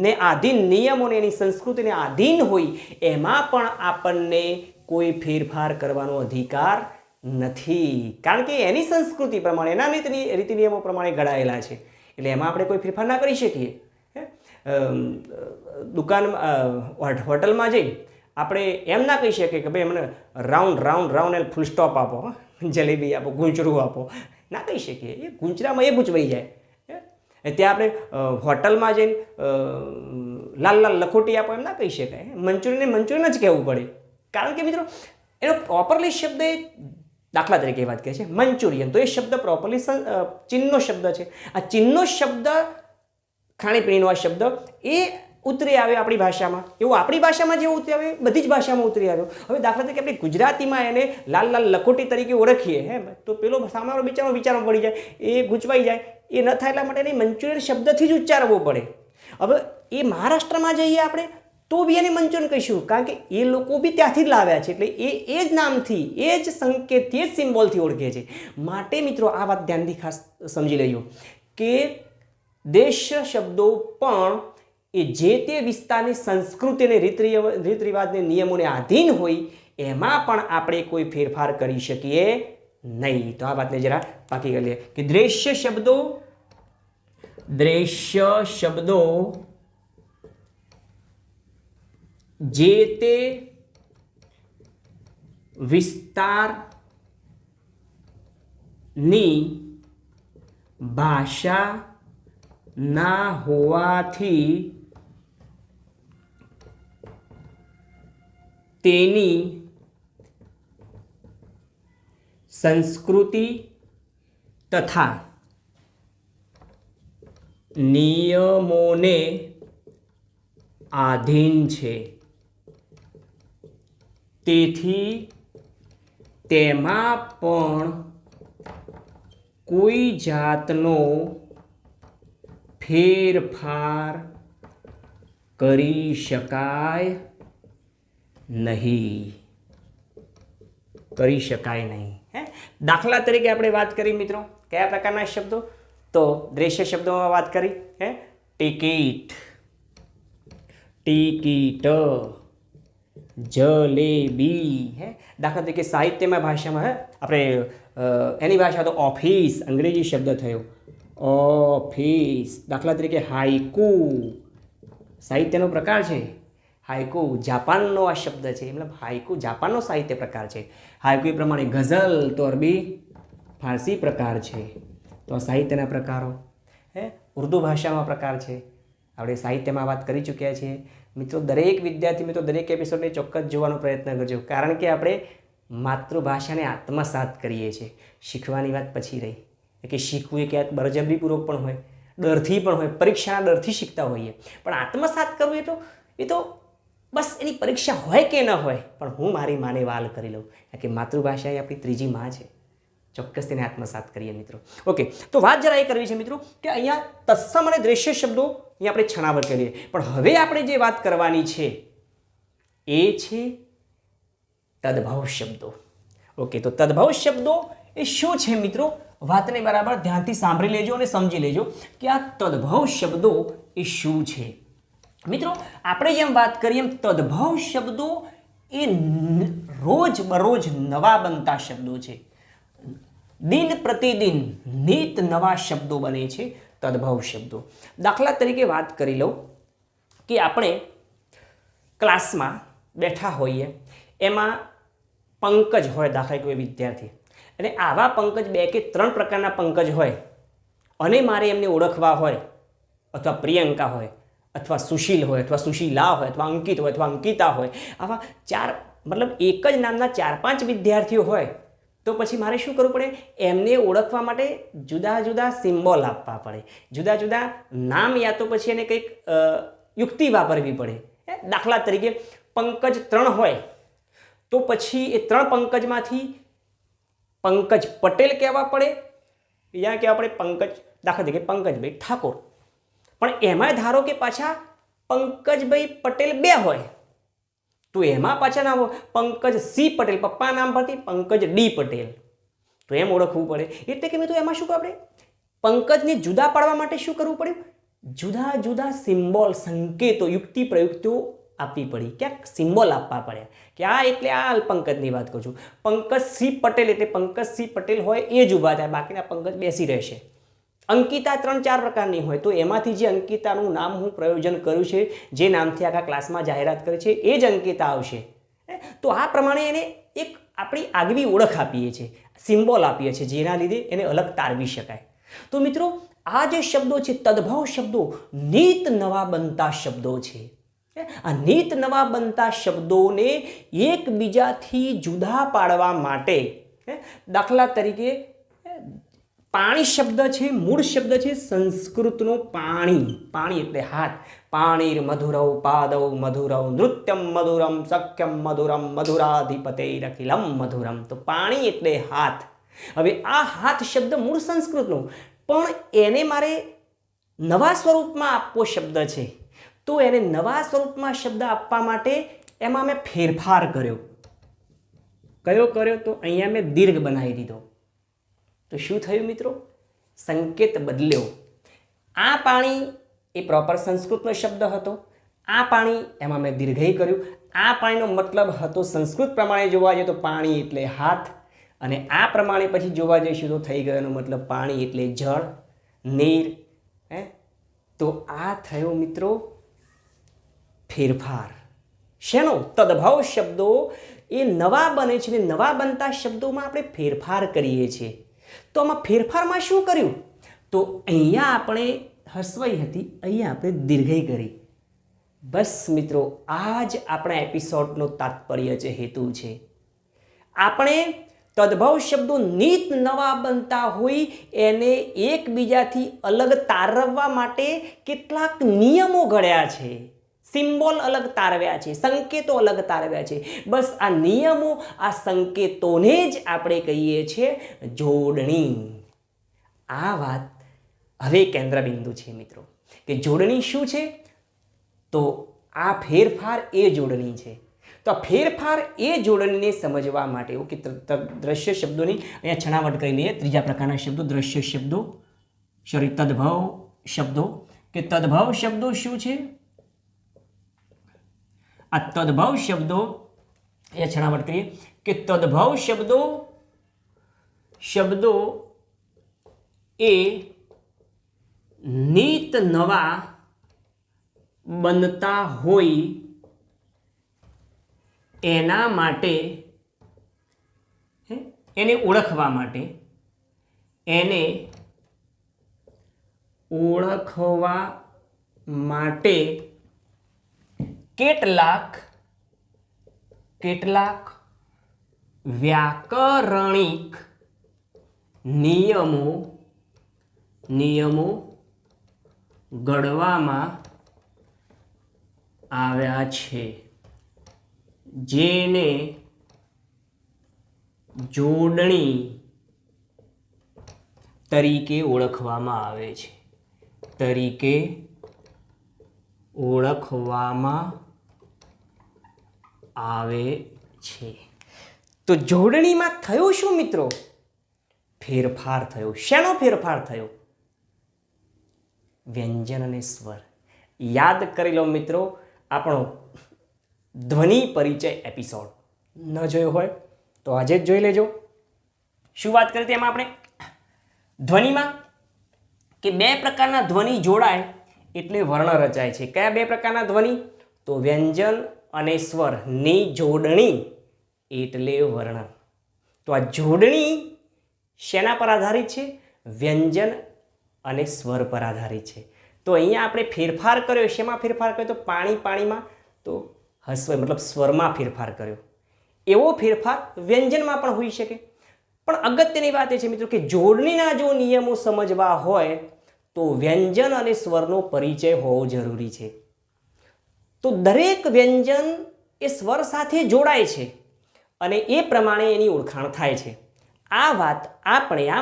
ને આધીન, નિયમોને એની સંસ્કૃતિને આધીન હોય, એમાં પણ આપણને કોઈ ફેરફાર કરવાનો અધિકાર નથી, કારણ કે એની સંસ્કૃતિ પ્રમાણે, એના રીતિ નિયમો પ્રમાણે ઘડાયેલા છે, એટલે એમાં આપણે કોઈ ફેરફાર ના કરી શકીએ. દુકાન હોટલમાં જઈ આપણે એમ ના કહી શકીએ કે ભાઈ મને રાઉન્ડ રાઉન્ડ રાઉન્ડ એટલે ફૂલ સ્ટોપ આપો, જલેબી આપો, ગૂંચરું આપો, ના કહી શકીએ. એ ગૂંચરામાં એ ગૂંચવાઈ જાય. ત્યાં આપણે હોટલમાં જઈને લાલ લાલ લખોટી આપો એમ ના કહી શકાય. મંચુરિયન જ કહેવું પડે, કારણ કે મિત્રો એનો પ્રોપરલી શબ્દ એ દાખલા તરીકે વાત કહે છે મંચુરિયન, તો એ શબ્દ પ્રોપરલી ચીનનો શબ્દ છે. આ ચીનનો શબ્દ ખાણીપીણીનો આ શબ્દ એ ઉતરી આવ્યો આપણી ભાષામાં, એવું આપણી ભાષામાં જેવું ઉતરી આવ્યો બધી જ ભાષામાં ઉતરી આવ્યો. હવે દાખલા તરીકે આપણે ગુજરાતીમાં એને લાલ લાલ લખોટી તરીકે ઓળખીએ, તો પેલો સામાનો વિચારમાં પડી જાય, એ ગૂંચવાઈ જાય. એ ન થાય એટલા માટે એને મંચુરિયન શબ્દથી જ ઉચ્ચારવો પડે. હવે એ મહારાષ્ટ્રમાં જઈએ આપણે તો બી એને મંચુરિયન કહીશું, કારણ કે એ લોકો બી ત્યાંથી જ લાવ્યા છે, એટલે એ જ નામથી, એ જ સંકેતથી, એ જ સિમ્બોલથી ઓળખે છે. માટે મિત્રો આ વાત ધ્યાનથી ખાસ સમજી લેજો કે દેશ શબ્દો પણ એ જે તે વિસ્તારની સંસ્કૃતિ અને રીત રિવાજને નિયમોને આધીન હોય, એમાં પણ આપણે કોઈ ફેરફાર કરી શકીએ નહીં. તો આ વાતને જરા પાકી કરી લઈએ કે દ્રશ્ય શબ્દો જે તે વિસ્તારની ભાષા ના હોવાથી તેની સંસ્કૃતિ તથા નિયમોને આધીન છે, તેથી તેમાં પણ કોઈ જાતનો ફેરફાર કરી શકાય નહીં. દાખલા તરીકે આપણે વાત કરી મિત્રો કયા પ્રકારના શબ્દો? તો દ્રશ્ય શબ્દોમાં વાત કરી ટિકિટ, જલેબી. દાખલા તરીકે સાહિત્યમાં ભાષામાં આપણે એની ભાષા તો ઓફિસ, અંગ્રેજી શબ્દ થયો ઓફિસ. દાખલા તરીકે હાઇકુ સાહિત્યનો પ્રકાર છે. હાઇકુ જાપાનનો આ શબ્દ છે, મતલબ હાઇકુ જાપાનનો સાહિત્ય પ્રકાર છે. હાઇકુ એ પ્રમાણે ગઝલ તો અરબી ફારસી પ્રકાર છે. તો આ સાહિત્યના પ્રકારો. ઉર્દુ ભાષામાં પ્રકાર છે. આપણે સાહિત્યમાં વાત કરી ચૂક્યા છીએ મિત્રો. દરેક વિદ્યાર્થી મિત્રો દરેક એપિસોડને ચોક્કસ જોવાનો પ્રયત્ન કરજો, કારણ કે આપણે માતૃભાષાને આત્મસાત કરીએ છીએ. શીખવાની વાત પછી રહી કે શીખવું એ ક્યાંક બળજબરીપૂર્વક પણ હોય, ડરથી પણ હોય, પરીક્ષાના ડરથી શીખતા હોઈએ, પણ આત્મસાત કરવું એ તો બસ એની પરીક્ષા હોય કે ન હોય, પણ હું મારી માને વાલ કરી લઉં, કારણ કે માતૃભાષા એ આપણી ત્રીજી માં છે. ચોક્કસ તેને આત્મસાત કરીએ મિત્રો. ઓકે, તો વાત જરા એ કરવી છે મિત્રો કે અહીંયા તત્સમ અને દ્રશ્ય શબ્દો અહીંયા આપણે છણાવર કરીએ, પણ હવે આપણે જે વાત કરવાની છે એ છે તદ્ભવ શબ્દો. ઓકે, તો તદભવ શબ્દો એ શું છે મિત્રો? વાતને બરાબર ધ્યાનથી સાંભળી લેજો અને સમજી લેજો કે આ તદભવ શબ્દો એ શું છે. મિત્રો આપણે જેમ વાત કરીએ એમ તદભવ શબ્દો એ રોજ બરોજ નવા બનતા શબ્દો છે. દિન પ્રતિદિન નિત નવા શબ્દો બને છે તદભવ શબ્દો. દાખલા તરીકે વાત કરી લઉં કે આપણે ક્લાસમાં બેઠા હોઈએ, એમાં પંકજ હોય, દાખલા કોઈ વિદ્યાર્થી, અને આવા પંકજ 2 કે 3 પ્રકારના પંકજ હોય અને મારે એમને ઓળખવા હોય, અથવા પ્રિયંકા હોય, અથવા સુશીલ હોય, અથવા સુશીલા હોય, અથવા અંકિત હોય, અથવા અંકિતા હોય, આવા 4 મતલબ એક જ નામના 4-5 વિદ્યાર્થીઓ હોય, તો પછી મારે શું કરવું પડે? એમને ઓળખવા માટે જુદા જુદા સિમ્બોલ આપવા પડે, જુદા જુદા નામ, યા તો પછી એને કંઈક યુક્તિ વાપરવી પડે. દાખલા તરીકે પંકજ 3 હોય તો પછી એ 3 પંકજમાંથી પંકજ પટેલ કહેવા પડે, બીજા કહેવા પડે પંકજ, દાખલા તરીકે પંકજભાઈ ઠાકોર. પણ એમાં ધારો કે પાછા પંકજભાઈ પટેલ 2 હોય તો એમાં પાછા નામ પંકજ સી પટેલ, પપ્પા નામ પરથી પંકજ ડી પટેલ, તો એમ ઓળખવું પડે. એટલે કે મિત્રો એમાં શું આપણે પંકજને જુદા પાડવા માટે શું કરવું પડ્યું? જુદા જુદા સિમ્બોલ, સંકેતો, યુક્તિ પ્રયુક્તિઓ આપવી પડી, ક્યાંક સિમ્બોલ આપવા પડ્યા કે આ એટલે આ પંકજની વાત કરું છું. પંકજ સી પટેલ એટલે પંકજ સી પટેલ હોય એ જ ઊભા થાય, બાકીના પંકજ બેસી રહેશે. અંકિતા 3-4 પ્રકારની હોય તો એમાંથી જે અંકિતાનું નામ હું પ્રયોજન કર્યું છે, જે નામથી આખા ક્લાસમાં જાહેરાત કરી છે, એ જ અંકિતા આવશે. તો આ પ્રમાણે એને એક આપણી આગવી ઓળખ આપીએ છીએ, સિમ્બોલ આપીએ છીએ, જેના લીધે એને અલગ તારવી શકાય. તો મિત્રો આ જે શબ્દો છે તદભવ શબ્દો નિત નવા બનતા શબ્દો છે. આ નિત નવા બનતા શબ્દોને એકબીજાથી જુદા પાડવા માટે, દાખલા તરીકે પાણી શબ્દ છે, મૂળ શબ્દ છે સંસ્કૃતનો પાણી, પાણી એટલે હાથ, પાણીર મધુરૌ પાદૌ મધુરૌ નૃત્યમ મધુરમ સખ્યમ મધુરમ મધુરાધિપતૈરખિલમ મધુરમ. તો પાણી એટલે હાથ. હવે આ હાથ શબ્દ મૂળ સંસ્કૃતનો, પણ એને મારે નવા સ્વરૂપમાં આપવો શબ્દ છે, તો એને નવા સ્વરૂપમાં શબ્દ આપવા માટે એમાં મેં ફેરફાર કર્યો. કયો કર્યો? તો અહીંયા મેં દીર્ઘ બનાવી દીધો. તો શું થયું મિત્રો? સંકેત બદલ્યો. આ પાણી એ પ્રોપર સંસ્કૃતનો શબ્દ હતો, આ પાણી એમાં મેં દીર્ઘઈ કર્યું. આ પાણીનો મતલબ હતો સંસ્કૃત પ્રમાણે જોવા જઈએ તો પાણી એટલે હાથ, અને આ પ્રમાણે પછી જોવા જઈશું તો થઈ ગયોનો મતલબ પાણી એટલે જળ, નીર. તો આ થયો મિત્રો ફેરફાર. શેનો? તદભવ શબ્દો એ નવા બને છે, ને નવા બનતા શબ્દોમાં આપણે ફેરફાર કરીએ છીએ. તો આમાં ફેરફારમાં શું કર્યું? તો અહીંયા આપણે હસવાઈ હતી, અહીંયા આપણે દીર્ઘઈ કરી. બસ મિત્રો આ જ આપણા એપિસોડનો તાત્પર્ય છે, હેતુ છે. આપણે તદભવ શબ્દો નિત નવા બનતા હોય એને એકબીજાથી અલગ તારવવા માટે કેટલાક નિયમો ઘડ્યા છે, સિમ્બોલ અલગ તારવ્યા છે, સંકેતો અલગ તારવ્યા છે. બસ આ નિયમો, આ સંકેતોને જ આપણે કહીએ છીએ જોડણી. આ વાત હવે કેન્દ્રબિંદુ છે મિત્રો, કે જોડણી શું છે? તો આ ફેરફાર એ જોડણી છે. તો આ ફેરફાર એ જોડણીને સમજવા માટે ઓકે, દ્રશ્ય શબ્દોની અહીંયા છણાવટ કરી લઈએ. ત્રીજા પ્રકારના શબ્દો દ્રશ્ય શબ્દો, સોરી તદભવ શબ્દો. કે તદભવ શબ્દો શું છે? આ તદભવ શબ્દો અહીંયા છણાવટ કરીએ કે તદભવ શબ્દો એ નિત નવા બનતા હોય એના માટે, એને ઓળખવા માટે, એને ઓળખવા માટે કેટલાક વ્યાકરણિક નિયમો ઘડવામાં આવ્યા છે, જેને જોડણી તરીકે ઓળખવામાં આવે છે, તરીકે ઓળખવામાં આવે છે. તો જોડણીમાં થયું શું મિત્રો? ફેરફાર થયો. શેનો ફેરફાર થયો? વ્યંજન અને સ્વર. યાદ કરી લો મિત્રો આપણો ધ્વનિ પરિચય એપિસોડ. ન જોયો હોય તો આજે જ જોઈ લેજો. શું વાત કરી હતી એમાં આપણે? ધ્વનિમાં કે બે પ્રકારના ધ્વનિ જોડાય એટલે વર્ણ રચાય છે. કયા બે પ્રકારના ધ્વનિ? તો વ્યંજન અને સ્વરની જોડણી એટલે વર્ણ. તો આ જોડણી શેના પર આધારિત છે? વ્યંજન અને સ્વર પર આધારિત છે. તો અહીંયા આપણે ફેરફાર કર્યો. શેમાં ફેરફાર કર્યો? તો પાણીમાં. તો હસ્વ મતલબ સ્વરમાં ફેરફાર કર્યો. એવો ફેરફાર વ્યંજનમાં પણ હોઈ શકે. પણ અગત્યની વાત એ છે મિત્રો કે જોડણીના જો નિયમો સમજવા હોય તો વ્યંજન અને સ્વરનો પરિચય હોવો જરૂરી છે. તો દરેક વ્યંજન એ સ્વર સાથે જોડાય છે અને એ પ્રમાણે એની ઓળખાણ થાય છે. આ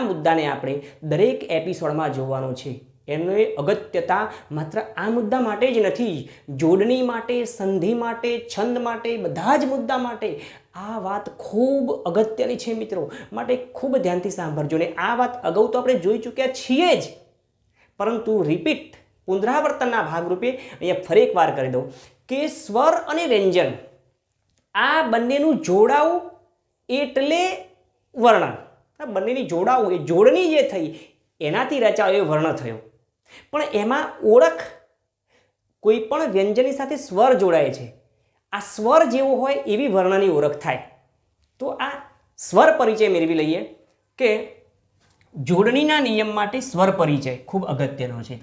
મુદ્દાને આપણે દરેક એપિસોડમાં જોવાનો છે. એની અગત્યતા માત્ર આ મુદ્દા માટે જ નથી. જોડણી માટે, સંધિ માટે, છંદ માટે, બધા જ મુદ્દા માટે આ વાત ખૂબ અગત્યની છે મિત્રો. માટે ખૂબ ધ્યાનથી સાંભળજો. ને આ વાત અગાઉ તો આપણે જોઈ ચૂક્યા છીએ જ, પરંતુ રિપીટ પુનરાવર્તનના ભાગરૂપે અહીંયા ફરી એક વાર કરી દઉં કે સ્વર અને વ્યંજન આ બંનેનું જોડાવું એટલે વર્ણ. આ બંનેની જોડાવું એ જોડણી જે થઈ એનાથી રચાયો એ વર્ણ થયો. પણ એમાં ઓળખ કોઈ પણ વ્યંજનની સાથે સ્વર જોડાય છે. આ સ્વર જેવો હોય એવી વર્ણની ઓળખ થાય. તો આ સ્વર પરિચય મેળવી લઈએ કે જોડણીના નિયમ માટે સ્વર પરિચય ખૂબ અગત્યનો છે.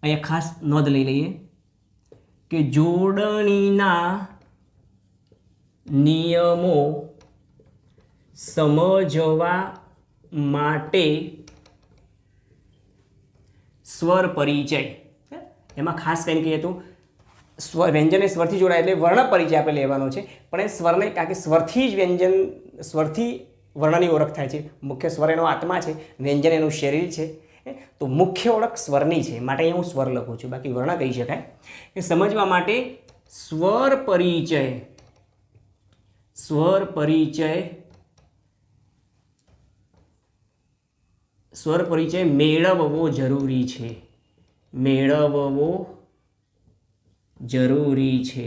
અહીંયા ખાસ નોંધ લઈ લઈએ કે જોડણીના નિયમો સમજવા માટે સ્વર પરિચય. એમાં ખાસ કંઈ કહીએ તો સ્વર વ્યંજન એ સ્વરથી જોડાય એટલે વર્ણ પરિચય આપણે લેવાનો છે. પણ એ સ્વરને કારણ કે સ્વરથી જ વ્યંજન, સ્વરથી વર્ણની ઓળખ થાય છે. મુખ્ય સ્વર એનો આત્મા છે, વ્યંજન એનું શરીર છે. તો મુખ્ય ઓળખ સ્વરની છે, માટે અહીં હું સ્વર લખું છું, બાકી વર્ણ કહી શકાય. એ સમજવા માટે સ્વર પરિચય મેળવવો જરૂરી છે.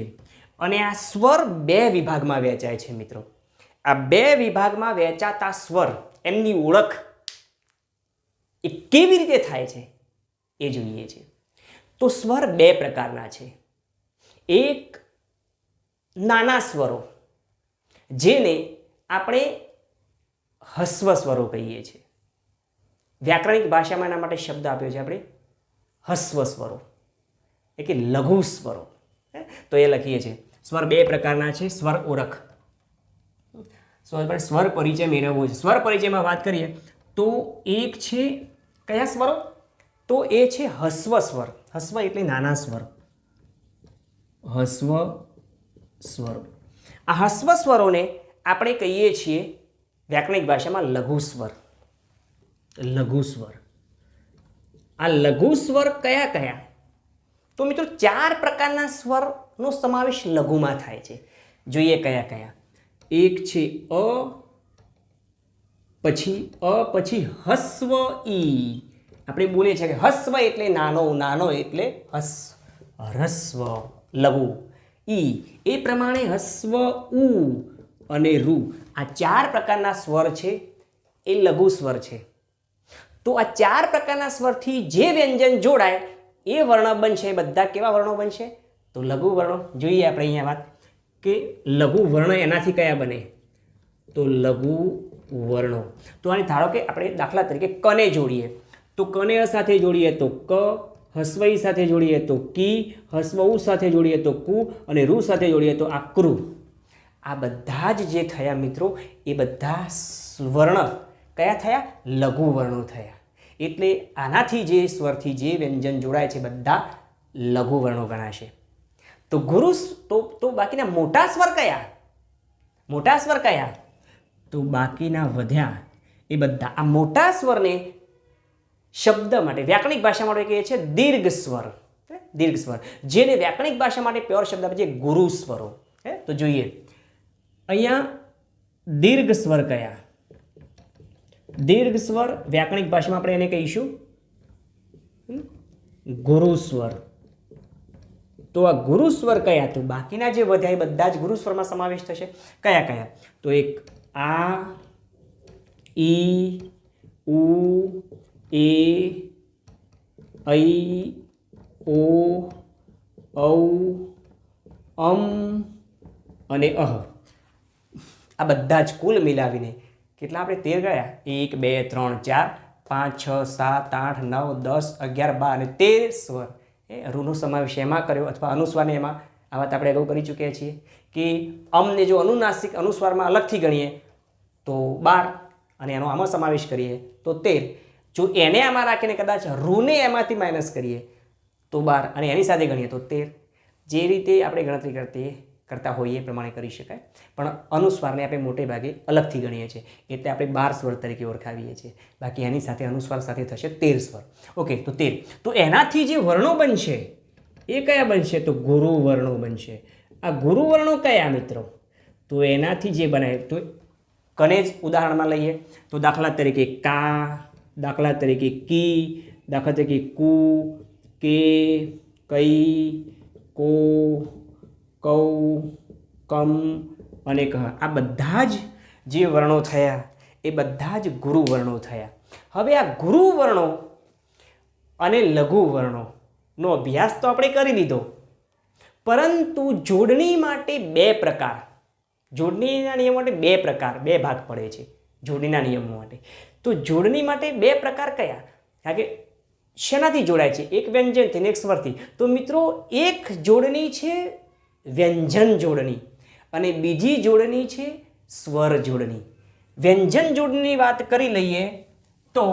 અને આ સ્વર બે વિભાગમાં વહેંચાય છે મિત્રો. આ બે વિભાગમાં વહેંચાતા સ્વર એમની ઓળખ એ કેવી રીતે થાય છે એ જોઈએ છે. તો સ્વર બે પ્રકારના છે. એક નાના સ્વરો જેને આપણે હસ્વ સ્વરો કહીએ છીએ. વ્યાકરણિક ભાષામાં એના માટે શબ્દ આપ્યો છે આપણે હસ્વ સ્વરો, એટલે કે લઘુ સ્વરો. તો એ લખીએ છીએ. સ્વર બે પ્રકારના છે. સ્વર ઓળખ, સ્વર પરિચય મેળવવો છે. સ્વર પરિચયમાં વાત કરીએ તો એક છે કયા સ્વરો? તો એ છે હસ્વ સ્વર. હસ્વ એટલે નાના સ્વર. હસ્વ સ્વરો. આ હસ્વ સ્વરોને આપણે કહીએ છીએ વ્યાકરણિક ભાષામાં લઘુ સ્વર. આ લઘુ સ્વર કયા કયા? તો મિત્રો 4 પ્રકારના સ્વરનો સમાવેશ લઘુમાં થાય છે. જોઈએ કયા કયા. એક છે અ, પછી હસ્વ ઈ. આપણે બોલીએ છીએ કે હસ્વ એટલે નાનો, નાનો એટલે હસ્વ લઘુ. ઈ એ પ્રમાણે હસ્વ ઉ અને રૂ. આ 4 પ્રકારના સ્વર છે એ લઘુ સ્વર છે. તો આ 4 પ્રકારના સ્વરથી જે વ્યંજન જોડાય એ વર્ણ બનશે. બધા કેવા વર્ણો બનશે? તો લઘુ વર્ણો. જોઈએ આપણે અહીંયા વાત કે લઘુ વર્ણ એનાથી કયા બને? તો લઘુ વર્ણો. તો આને ધારો કે આપણે દાખલા તરીકે કને જોડીએ તો કને અ સાથે જોડીએ તો ક, હસ્વ ઈ સાથે જોડીએ તો કી, હસ્વ ઉ સાથે જોડીએ તો કુ અને રૂ સાથે જોડીએ તો આ ક્રુ. આ બધા જ જે થયા મિત્રો એ બધા વર્ણ કયા થયા? લઘુ વર્ણો થયા. એટલે આનાથી જે સ્વરથી જે વ્યંજન જોડાય છે બધા લઘુ વર્ણો ગણાશે. તો તો બાકીના મોટા સ્વર કયા? તો બાકીના વધ્યા એ બધા. આ મોટા સ્વરને શબ્દ માટે વ્યાકરણિક ભાષા માટે કહીએ છીએ દીર્ઘ સ્વર. જેને વ્યાકરણિક ભાષા માટે પ્યોર શબ્દ આપે છે ગુરુ સ્વરો. તો જોઈએ અહીંયા દીર્ઘ સ્વર કયા? દીર્ઘ સ્વર વ્યાકરણિક ભાષામાં આપણે એને કહીશું ગુરુ સ્વર. તો આ ગુરુ સ્વર કયા? તો બાકીના જે વધ્યા એ બધા જ ગુરુ સ્વરમાં સમાવેશ થશે. કયા કયા? તો એક આ, ઈ, ઉ, એ, ઐ, ઓ, ઔ, અમ અને અહ. આ બધા જ કુલ મિલાવીને કેટલા આપણે 13 ગયા? 1 2 3 4 5 6 7 8 9 10 11 12 અને 13 સ્વર એ રૂનો સમાવેશ એમાં કર્યો અથવા અનુસ્વારને એમાં. આ વાત આપણે અગાઉ કરી ચૂક્યા છીએ કે અમને જો અનુનાસિક અનુસ્વારમાં અલગથી ગણીએ તો 12 અને એનો આમાં સમાવેશ કરીએ તો 13. જો એને આમાં રાખીને કદાચ રૂને એમાંથી માઇનસ કરીએ તો 12 અને એની સાથે ગણીએ તો 13. જે રીતે આપણે ગણતરી કરતા હોઈએ એ પ્રમાણે કરી શકાય, પણ અનુસ્વારને આપણે મોટે ભાગે અલગથી ગણીએ છીએ એટલે આપણે 12 સ્વર તરીકે ઓળખાવીએ છીએ. બાકી એની સાથે અનુસ્વાર સાથે થશે 13 સ્વર. ઓકે, તો 13. તો એનાથી જે વર્ણો બનશે એ કયા બનશે? તો ગુરુ વર્ણો બનશે. આ ગુરુ વર્ણો કયા મિત્રો? તો એનાથી જે બનાવે તો કને જ ઉદાહરણમાં લઈએ તો દાખલા તરીકે કા, દાખલા તરીકે કી, દાખલા તરીકે કુ, કે, કઈ, કો, કૌ, કમ અને કહ. આ બધા જ જે વર્ણો થયા એ બધા જ ગુરુ વર્ણો થયા. હવે આ ગુરુ વર્ણો અને લઘુ વર્ણોનો અભ્યાસ તો આપણે કરી લીધો, પરંતુ જોડણી માટે 2 પ્રકાર, જોડણીના નિયમો માટે 2 પ્રકાર, 2 ભાગ પડે છે જોડણીના નિયમો માટે. તો જોડણી માટે 2 પ્રકાર કયા? કારણ કે શેનાથી જોડાય છે? એક વ્યંજનથી ને એક સ્વરથી. તો મિત્રો એક જોડણી છે વ્યંજન જોડણી અને બીજી જોડણી છે સ્વર જોડણી. વ્યંજન જોડણીની વાત કરી લઈએ તો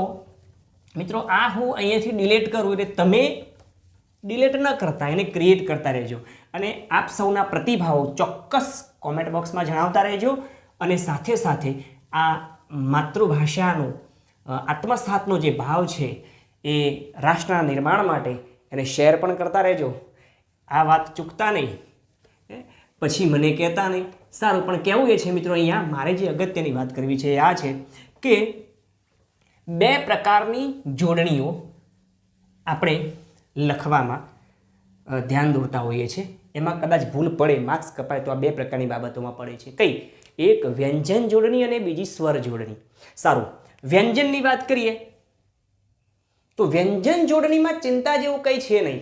મિત્રો આ હું અહીંયાથી ડિલીટ કરું એટલે તમે ડિલીટ ન કરતા, એને ક્રિએટ કરતા રહેજો અને આપ સૌના પ્રતિભાવો ચોક્કસ કોમેન્ટ બોક્સમાં જણાવતા રહેજો. અને સાથે સાથે આ માતૃભાષાનો આત્મસાતનો જે ભાવ છે એ રાષ્ટ્રના નિર્માણ માટે એને શેર પણ કરતા રહેજો. આ વાત ચૂકતા નહીં, પછી મને કહેતા નહીં. સારું, પણ કહેવું એ છે મિત્રો, અહીંયા મારે જે અગત્યની વાત કરવી છે એ આ છે કે 2 પ્રકારની જોડણીઓ આપણે લખવામાં ધ્યાન દોરતા હોઈએ છીએ. એમાં કદાચ ભૂલ પડે, માર્ક્સ કપાય તો આ 2 પ્રકારની બાબતોમાં પડે છે. કઈ? એક વ્યંજન જોડણી અને બીજી સ્વર જોડણી. સારું, વ્યંજનની વાત કરીએ તો વ્યંજન જોડણીમાં ચિંતા જેવું કંઈ છે નહીં.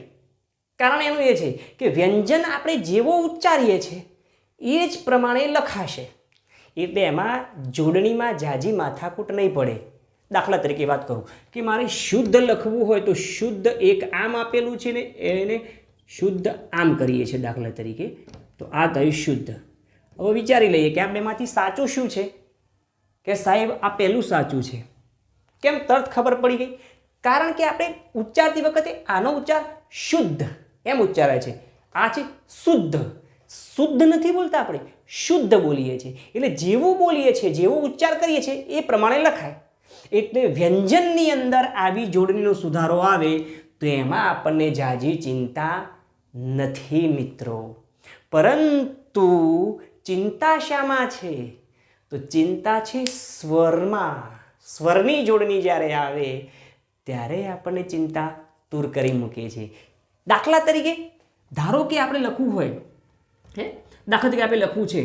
કારણ એનું એ છે કે વ્યંજન આપણે જેવો ઉચ્ચારીએ છીએ એ જ પ્રમાણે લખાશે, એટલે એમાં જોડણીમાં ઝાઝી માથાકૂટ નહીં પડે. દાખલા તરીકે વાત કરું કે મારે શુદ્ધ લખવું હોય તો શુદ્ધ એક આમ આપેલું છે ને એને શુદ્ધ આમ કરીએ છીએ દાખલા તરીકે, તો આ થયું શુદ્ધ. હવે વિચારી લઈએ કે આ બેમાંથી સાચું શું છે? કે સાહેબ આ પહેલું સાચું છે. કેમ? તરત ખબર પડી ગઈ. કારણ કે આપણે ઉચ્ચારતી વખતે આનો ઉચ્ચાર શુદ્ધ એમ ઉચ્ચારાય છે, આ છે શુદ્ધ. શુદ્ધ નથી બોલતા, આપણે શુદ્ધ બોલીએ છીએ. એટલે જેવું બોલીએ છીએ, જેવો ઉચ્ચાર કરીએ છીએ એ પ્રમાણે લખાય. એટલે વ્યંજનની અંદર આવી જોડણીનો સુધારો આવે તો એમાં આપણને ઝાઝી ચિંતા નથી મિત્રો. પરંતુ ચિંતા શામાં છે? તો ચિંતા છે સ્વરમાં. સ્વરની જોડણી જ્યારે આવે ત્યારે આપણને ચિંતા દૂર કરી મૂકે છે. દાખલા તરીકે ધારો કે આપણે લખવું હોય, દાખલા તરીકે આપણે લખવું છે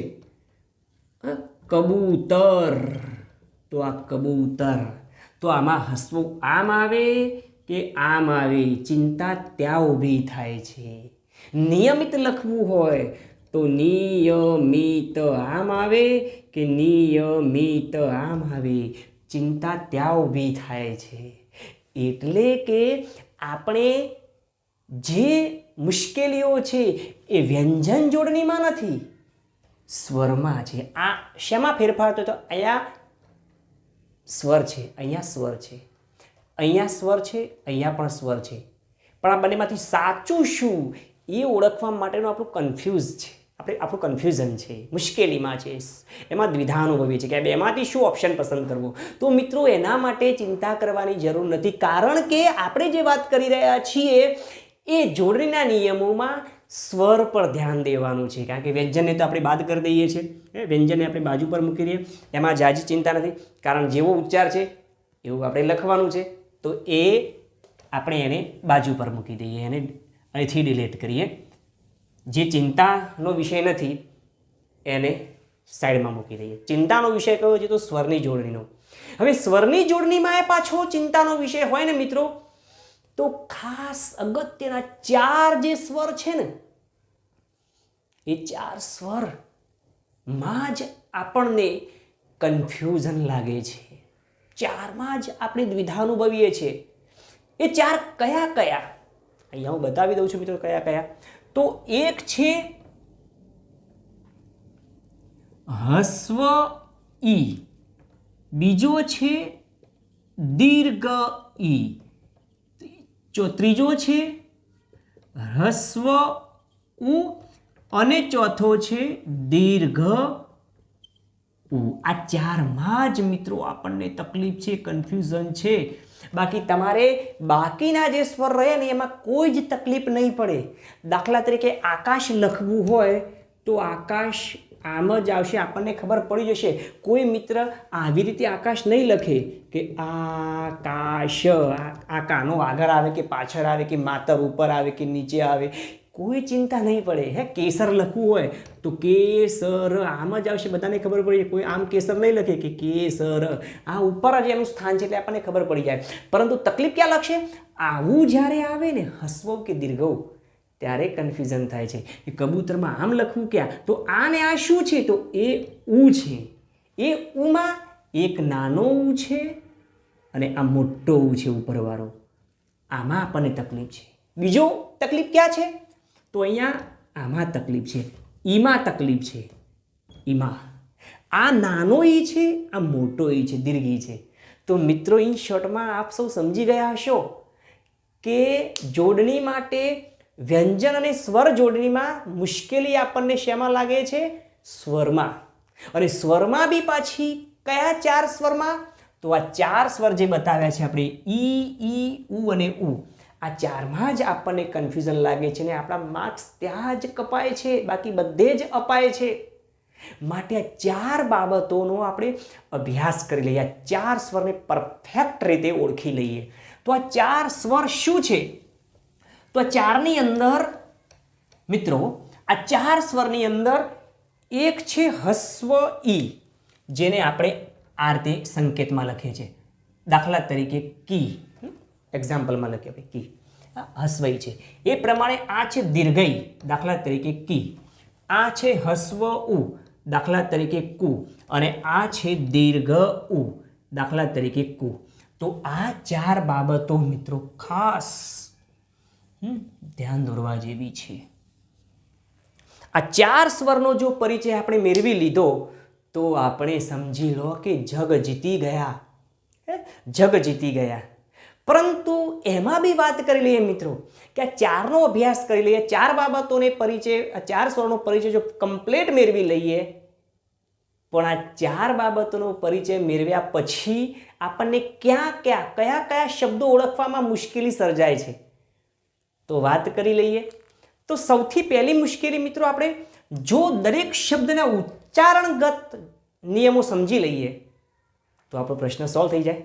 કબૂતર, તો આ કબૂતર, તો આમાં હસવું આમ આવે કે આમ આવે? ચિંતા ત્યાં ઊભી થાય છે. નિયમિત લખવું હોય તો નિયમિત આમ આવે કે નિયમિત આમ આવે? ચિંતા ત્યાં ઊભી થાય છે. એટલે કે આપણે જે મુશ્કેલીઓ છે એ વ્યંજન જોડણીમાં નથી, સ્વરમાં છે. આ શેમાં ફેરફાર થતો? અહીંયા સ્વર છે, અહીંયા સ્વર છે, અહીંયા સ્વર છે, અહીંયા પણ સ્વર છે. પણ આ બંનેમાંથી સાચું શું એ ઓળખવા માટેનું આપણું આપણું કન્ફ્યુઝન છે, મુશ્કેલીમાં છે, એમાં દ્વિધા અનુભવીએ છીએ કે બેમાંથી શું ઓપ્શન પસંદ કરવો. તો મિત્રો એના માટે ચિંતા કરવાની જરૂર નથી, કારણ કે આપણે જે વાત કરી રહ્યા છીએ એ જોડણીના નિયમોમાં સ્વર પર ધ્યાન દેવાનું છે, કારણ કે વ્યંજનને તો આપણે બાદ કરી દઈએ છીએ, વ્યંજનને આપણે બાજુ પર મૂકી દઈએ, એમાં જાજી ચિંતા નથી, કારણ જેવો ઉચ્ચાર છે એવું આપણે લખવાનું છે, તો એ આપણે એને બાજુ પર મૂકી દઈએ, એને અહીંથી ડિલીટ કરીએ. જે ચિંતાનો વિષય નથી એને સાઈડમાં મૂકી દઈએ. ચિંતાનો વિષય કયો છે? તો સ્વરની જોડણીનો. હવે સ્વરની જોડણીમાં એ પાછો ચિંતાનો વિષય હોય ને મિત્રો, તો ખાસ અગત્યના 4 જે સ્વર છે ને, એ 4 સ્વરમાં જ આપણને કન્ફ્યુઝન લાગે છે, 4માં જ આપણે દ્વિધા અનુભવીએ છીએ. એ 4 કયા કયા? અહીંયા હું બતાવી દઉં છું મિત્રો કયા કયા. તો એક છે હસ્વ ઈ, બીજો છે દીર્ઘ ઈ, ત્રીજો છે હસ્વ ઉ અને ચોથો છે દીર્ઘ ઉ. આ 4માં જ મિત્રો આપણને તકલીફ છે, કન્ફ્યુઝન છે. બાકી તમારે બાકીના જે સ્વર રહે ને એમાં કોઈ જ તકલીફ નહીં પડે. દાખલા તરીકે આકાશ લખવું હોય તો આકાશ આમ જ આવશે, આપણને ખબર પડી જશે. કોઈ મિત્ર આવી રીતે આકાશ નહીં લખે કે આકાશ, આ કાનો આગળ આવે કે પાછળ આવે કે માતર ઉપર આવે કે નીચે આવે, કોઈ ચિંતા નહીં પડે. કેસર લખવું હોય તો કેસર આમ જ આવશે, બધાને ખબર પડી જાય. કોઈ આમ કેસર નહીં લખે કે કેસર, આ ઉપર જ એનું સ્થાન છે એટલે આપણને ખબર પડી જાય. પરંતુ તકલીફ ક્યાં લખશે? આવું જ્યારે આવે ને હસ્વ કે દીર્ઘ ત્યારે કન્ફ્યુઝન થાય છે કે કબૂતરમાં આમ લખવું ક્યાં? તો આ ને આ શું છે? તો એ ઉ છે. એ ઉમાં એક નાનો ઉ છે અને આ મોટો ઉ છે ઉપરવાળો. આમાં આપણને તકલીફ છે. બીજો તકલીફ ક્યાં છે? તો અહીંયા આમાં તકલીફ છે, ઈમાં તકલીફ છે. ઈમાં આ નાનો ઈ છે, આ મોટો ઈ છે, દીર્ઘ ઈ છે. તો મિત્રો ઇન શોર્ટમાં આપ સૌ સમજી ગયા હશો કે જોડણી માટે વ્યંજન અને સ્વર જોડણીમાં મુશ્કેલી આપણને શેમાં લાગે છે? સ્વરમાં. અને સ્વરમાં બી પાછી કયા 4 સ્વરમાં? તો આ 4 સ્વર જે બતાવ્યા છે આપણે ઈ, ઉ અને ઉ, આ 4માં જ આપણને કન્ફ્યુઝન લાગે છે ને આપણા માર્ક્સ ત્યાં જ કપાય છે, બાકી બધે જ અપાય છે. માટે આ 4 બાબતોનો આપણે અભ્યાસ કરી લઈએ, આ 4 સ્વરને પરફેક્ટ રીતે ઓળખી લઈએ. તો આ 4 સ્વર શું છે? તો આ 4ની અંદર મિત્રો, આ 4 સ્વરની અંદર એક છે હસ્વ ઈ, જેને આપણે આ રીતે સંકેતમાં લખીએ છીએ. દાખલા તરીકે કી, એક્ઝામ્પલમાં લખીએ આપણે કી, હસ્વ ઈ છે. એ પ્રમાણે આ છે દીર્ઘ ઈ, દાખલા તરીકે કી. આ છે હસ્વ ઉ, દાખલા તરીકે કુ. અને આ છે દીર્ઘ ઉ, દાખલા તરીકે કુ. તો આ 4 બાબતો મિત્રો ખાસ ધ્યાન દોરવા જેવી છે. આ 4 સ્વરનો જો પરિચય આપણે મેળવી લીધો તો આપણે સમજી લો કે જગ જીતી ગયા, જગ જીતી ગયા. પરંતુ એમાં બી વાત કરી લઈએ મિત્રો કે આ 4નો અભ્યાસ કરી લઈએ, 4 બાબતોને પરિચય, આ 4 સ્વરનો પરિચય જો કમ્પ્લીટ મેળવી લઈએ, પણ આ 4 બાબતોનો પરિચય મેળવ્યા પછી આપણને કયા કયા શબ્દો ઓળખવામાં મુશ્કેલી સર્જાય છે તો વાત કરી લઈએ. તો સૌથી પહેલી મુશ્કેલી મિત્રો, આપણે જો દરેક શબ્દના ઉચ્ચારણગત નિયમો સમજી લઈએ તો આપણો પ્રશ્ન સોલ્વ થઈ જાય.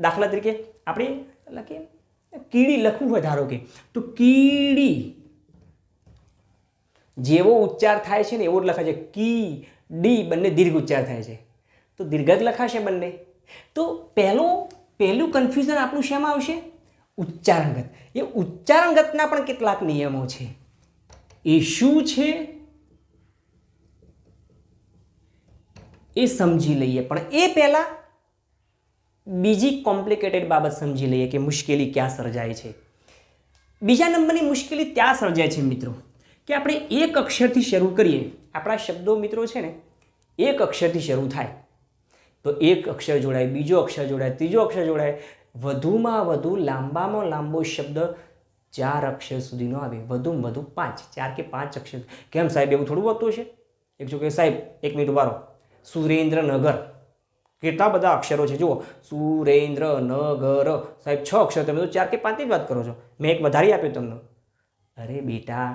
દાખલા તરીકે આપણે લખીએ કીડી લખવું હોય ધારો કે, તો કીડી જેવો ઉચ્ચાર થાય છે ને એવો જ લખાય છે. કી ડી બંને દીર્ઘ ઉચ્ચાર થાય છે તો દીર્ઘ જ લખાશે બંને. તો પહેલું કન્ફ્યુઝન આપણું શેમાં આવશે? ઉચ્ચારણગત. એ ઉચ્ચારણગતના પણ કેટલાક નિયમો છે. એ શું છે એ સમજી લઈએ, પણ એ પહેલા બીજી કોમ્પ્લિકેટેડ બાબત સમજી લઈએ કે મુશ્કેલી ક્યાં સર્જાય છે. બીજા નંબરની મુશ્કેલી ત્યાં સર્જાય છે મિત્રો કે આપણે એક અક્ષરથી શરૂ કરીએ. આપણા શબ્દો મિત્રો છે ને એક અક્ષરથી શરૂ થાય તો એક અક્ષર જોડાય, બીજો અક્ષર જોડાય, ત્રીજો અક્ષર જોડાય, વધુમાં વધુ લાંબામાં લાંબો શબ્દ 4 અક્ષર સુધીનો આવે, વધુમાં વધુ 5, 4 કે 5 અક્ષર. કેમ સાહેબ એવું થોડું હોતું હશે? એક જો કે સાહેબ 1 મિનિટ વારો, સુરેન્દ્રનગર કેટલા બધા અક્ષરો છે જુઓ, સુરેન્દ્રનગર સાહેબ 6 અક્ષર, તમે તો 4 કે 5 ની જ વાત કરો છો, મેં એક વધારી આપ્યો તમને. અરે બેટા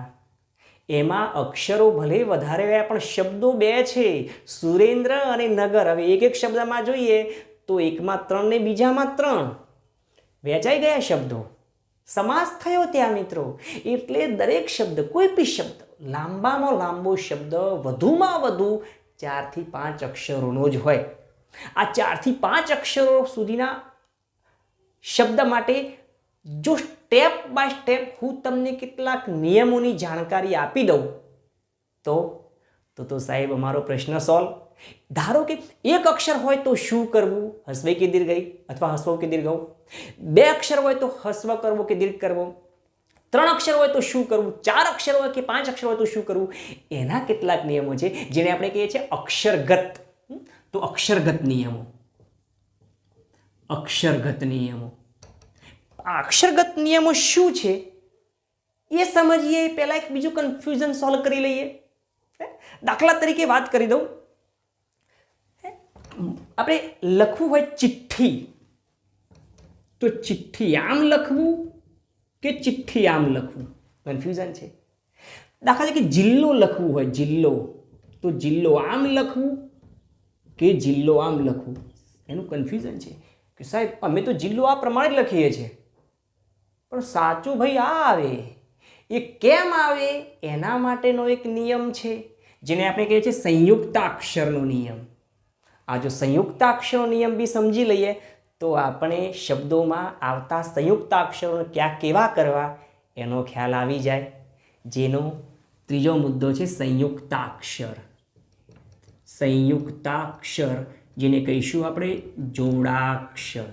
એમાં અક્ષરો ભલે વધારે રહ્યા પણ શબ્દો બે છે, સુરેન્દ્ર અને નગર. હવે એક એક શબ્દમાં જોઈએ તો એકમાં 3 ને બીજામાં 3, વહેંચાઈ ગયા શબ્દો, સમાસ થયો ત્યાં મિત્રો. એટલે દરેક શબ્દ, કોઈ બી શબ્દ, લાંબામાં લાંબો શબ્દ વધુમાં વધુ 4 થી 5 અક્ષરોનો જ હોય. આ 4 થી 5 અક્ષરો સુધીના શબ્દ માટે જો સ્ટેપ બાય સ્ટેપ હું તમને કેટલાક નિયમોની જાણકારી આપી દઉં તો સાહેબ અમારો પ્રશ્ન સોલ્વ. ધારો કે એક અક્ષર હોય તો શું કરવું, હસ્વ કે દીર્ઘઈ અથવા હસ્વ કે દીર્ઘ. 2 અક્ષર હોય તો હસ્વ કરવો કે દીર્ઘ કરવો. 3 અક્ષર હોય તો શું કરવું, 4 અક્ષર હોય કે 5 અક્ષર હોય તો શું કરવું. એના કેટલાક નિયમો છે જેને આપણે કહીએ છીએ અક્ષરગત. તો અક્ષરગત નિયમો, અક્ષરગત નિયમો. આ અક્ષરગત નિયમો શું છે એ સમજીએ પહેલા એક બીજું કન્ફ્યુઝન સોલ્વ કરી લઈએ. દાખલા તરીકે વાત કરી દઉં, આપણે લખવું હોય ચિઠ્ઠી, તો ચિઠ્ઠી આમ લખવું કે ચિઠ્ઠી આમ લખવું, કન્ફ્યુઝન છે. દાખલા તરીકે જિલ્લો લખવું હોય, જિલ્લો, તો જિલ્લો આમ લખવું કે જિલ્લો આમ લખવું, એનું કન્ફ્યુઝન છે કે સાહેબ અમે તો જિલ્લો આ પ્રમાણે જ લખીએ છીએ, પણ સાચું ભાઈ આ આવે. એ કેમ આવે એના માટેનો એક નિયમ છે જેને આપણે કહીએ છીએ સંયુક્તાક્ષરનો નિયમ. આ જો સંયુક્તાક્ષરનો નિયમ બી સમજી લઈએ તો આપણે શબ્દોમાં આવતા સંયુક્તાક્ષરોને ક્યાં કેવા કરવા એનો ખ્યાલ આવી જાય. જેનો ત્રીજો મુદ્દો છે સંયુક્તાક્ષર. સંયુક્તાક્ષર જેને કહીશું આપણે જોડાક્ષર.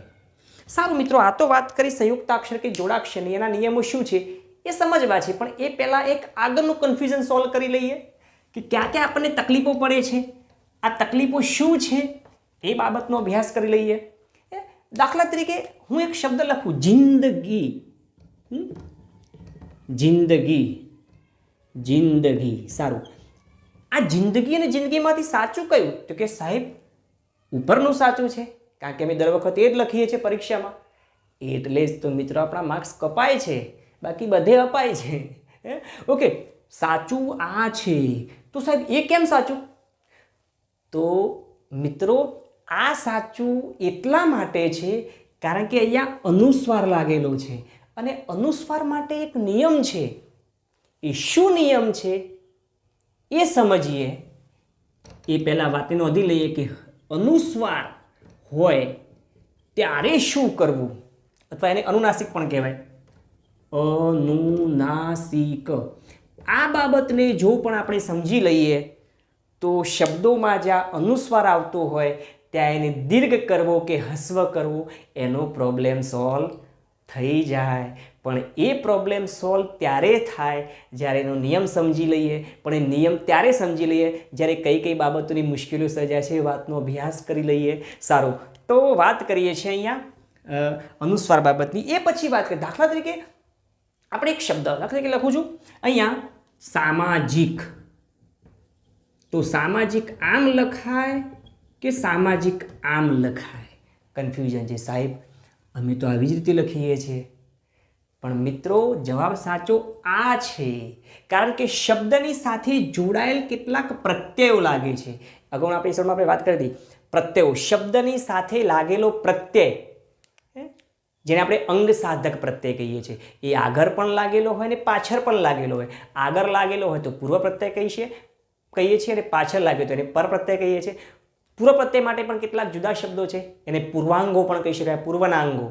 સારું મિત્રો, આ તો વાત કરી સંયુક્તાક્ષર કે જોડાક્ષરની, એના નિયમો શું છે એ સમજવા છે. પણ એ પહેલાં એક આગળનું કન્ફ્યુઝન સોલ્વ કરી લઈએ કે ક્યાં ક્યાં આપણને તકલીફો પડે છે, આ તકલીફો શું છે એ બાબતનો અભ્યાસ કરી લઈએ. દાખલા તરીકે હું એક શબ્દ લખું જિંદગી, જિંદગી, જિંદગી. સારું, આ જિંદગી અને જિંદગીમાંથી સાચું કયું? તો કે સાહેબ ઉપરનું સાચું છે, કારણ કે અમે દર વખતે એ જ લખીએ છીએ પરીક્ષામાં. એટલે જ તો મિત્રો આપણા માર્ક્સ કપાય છે, બાકી બધે અપાય છે. ઓકે, સાચું આ છે. તો સાહેબ એ કેમ સાચું? તો મિત્રો આ સાચું એટલા માટે છે કારણ કે અહીંયા અનુસ્વાર લાગેલો છે, અને અનુસ્વાર માટે એક નિયમ છે. એ શું નિયમ છે એ સમજીએ એ પહેલાં વાતને નોંધી લઈએ કે અનુસ્વાર હોય ત્યારે શું કરવું, અથવા એને અનુનાસિક પણ કહેવાય. અનુનાસિક. આ બાબતને જો પણ આપણે સમજી લઈએ તો શબ્દોમાં જ્યાં અનુસ્વાર આવતો હોય ત્યાં એને દીર્ઘ કરવો કે હસ્વ કરવો એનો પ્રોબ્લેમ સોલ્વ થઈ જાય. પણ એ પ્રોબ્લેમ સોલ્વ ત્યારે થાય જ્યારે એનો નિયમ સમજી લઈએ. પણ એ નિયમ ત્યારે સમજી લઈએ જ્યારે કઈ કઈ બાબતોની મુશ્કેલીઓ સર્જાય છે એ વાતનો અભ્યાસ કરી લઈએ. સારું, તો વાત કરીએ છીએ અહીંયા અનુસ્વાર બાબતની. એ પછી વાત કરીએ દાખલા તરીકે આપણે એક શબ્દ દાખલા તરીકે લખું છું અહીંયા સામાજિક. તો સામાજિક આમ લખાય કે સામાજિક આમ લખાય? કન્ફ્યુઝન છે સાહેબ, અમે તો આવી જ રીતે લખીએ છીએ. પણ મિત્રો જવાબ સાચો આ છે, કારણ કે શબ્દની સાથે જોડાયેલ કેટલાક પ્રત્યયો લાગે છે. અગાઉના એપિસોડમાં આપણે વાત કરી હતી પ્રત્યયો, શબ્દની સાથે લાગેલો પ્રત્યય જેને આપણે અંગ સાધક પ્રત્યય કહીએ છીએ. એ આગળ પણ લાગેલો હોય ને પાછળ પણ લાગેલો હોય. આગળ લાગેલો હોય તો પૂર્વ પ્રત્યય કહીએ છીએ, અને પાછળ લાગ્યો તો એને પર પ્રત્યય કહીએ છીએ. પૂર્વ પ્રત્યય માટે પણ કેટલાક જુદા શબ્દો છે, એને પૂર્વાંગો પણ કહી શકાય, પૂર્વનાંગો,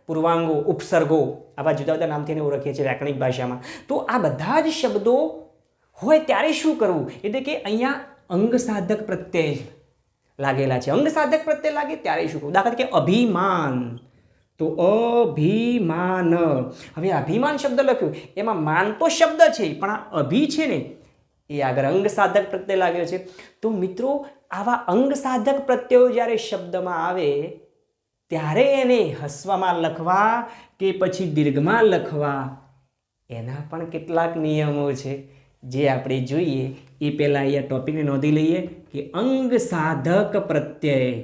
પૂર્વાંગો, ઉપસર્ગો, આવા જુદા જુદા નામથી એને ઓળખીએ છીએ વ્યાકરણિક ભાષામાં. તો આ બધા જ શબ્દો હોય ત્યારે શું કરવું, એટલે કે અહીંયા અંગ સાધક પ્રત્યય લાગેલા છે. અંગ સાધક પ્રત્યય લાગે ત્યારે શું કરવું? દાખલા તરીકે અભિમાન, તો અભિમાન. હવે અભિમાન શબ્દ લખ્યું એમાં માન તો શબ્દ છે, પણ આ અભિ છે ને એ આગળ અંગ સાધક પ્રત્યય લાગેલો છે. તો મિત્રો આવા અંગ સાધક પ્રત્યયો જ્યારે શબ્દમાં આવે ત્યારે એને હસ્વમાં લખવા કે પછી દીર્ઘમાં લખવા એના પણ કેટલાક નિયમો છે જે આપણે જોઈએ. એ પહેલાં અહીંયા ટોપિકને નોંધી લઈએ કે અંગ સાધક પ્રત્યય,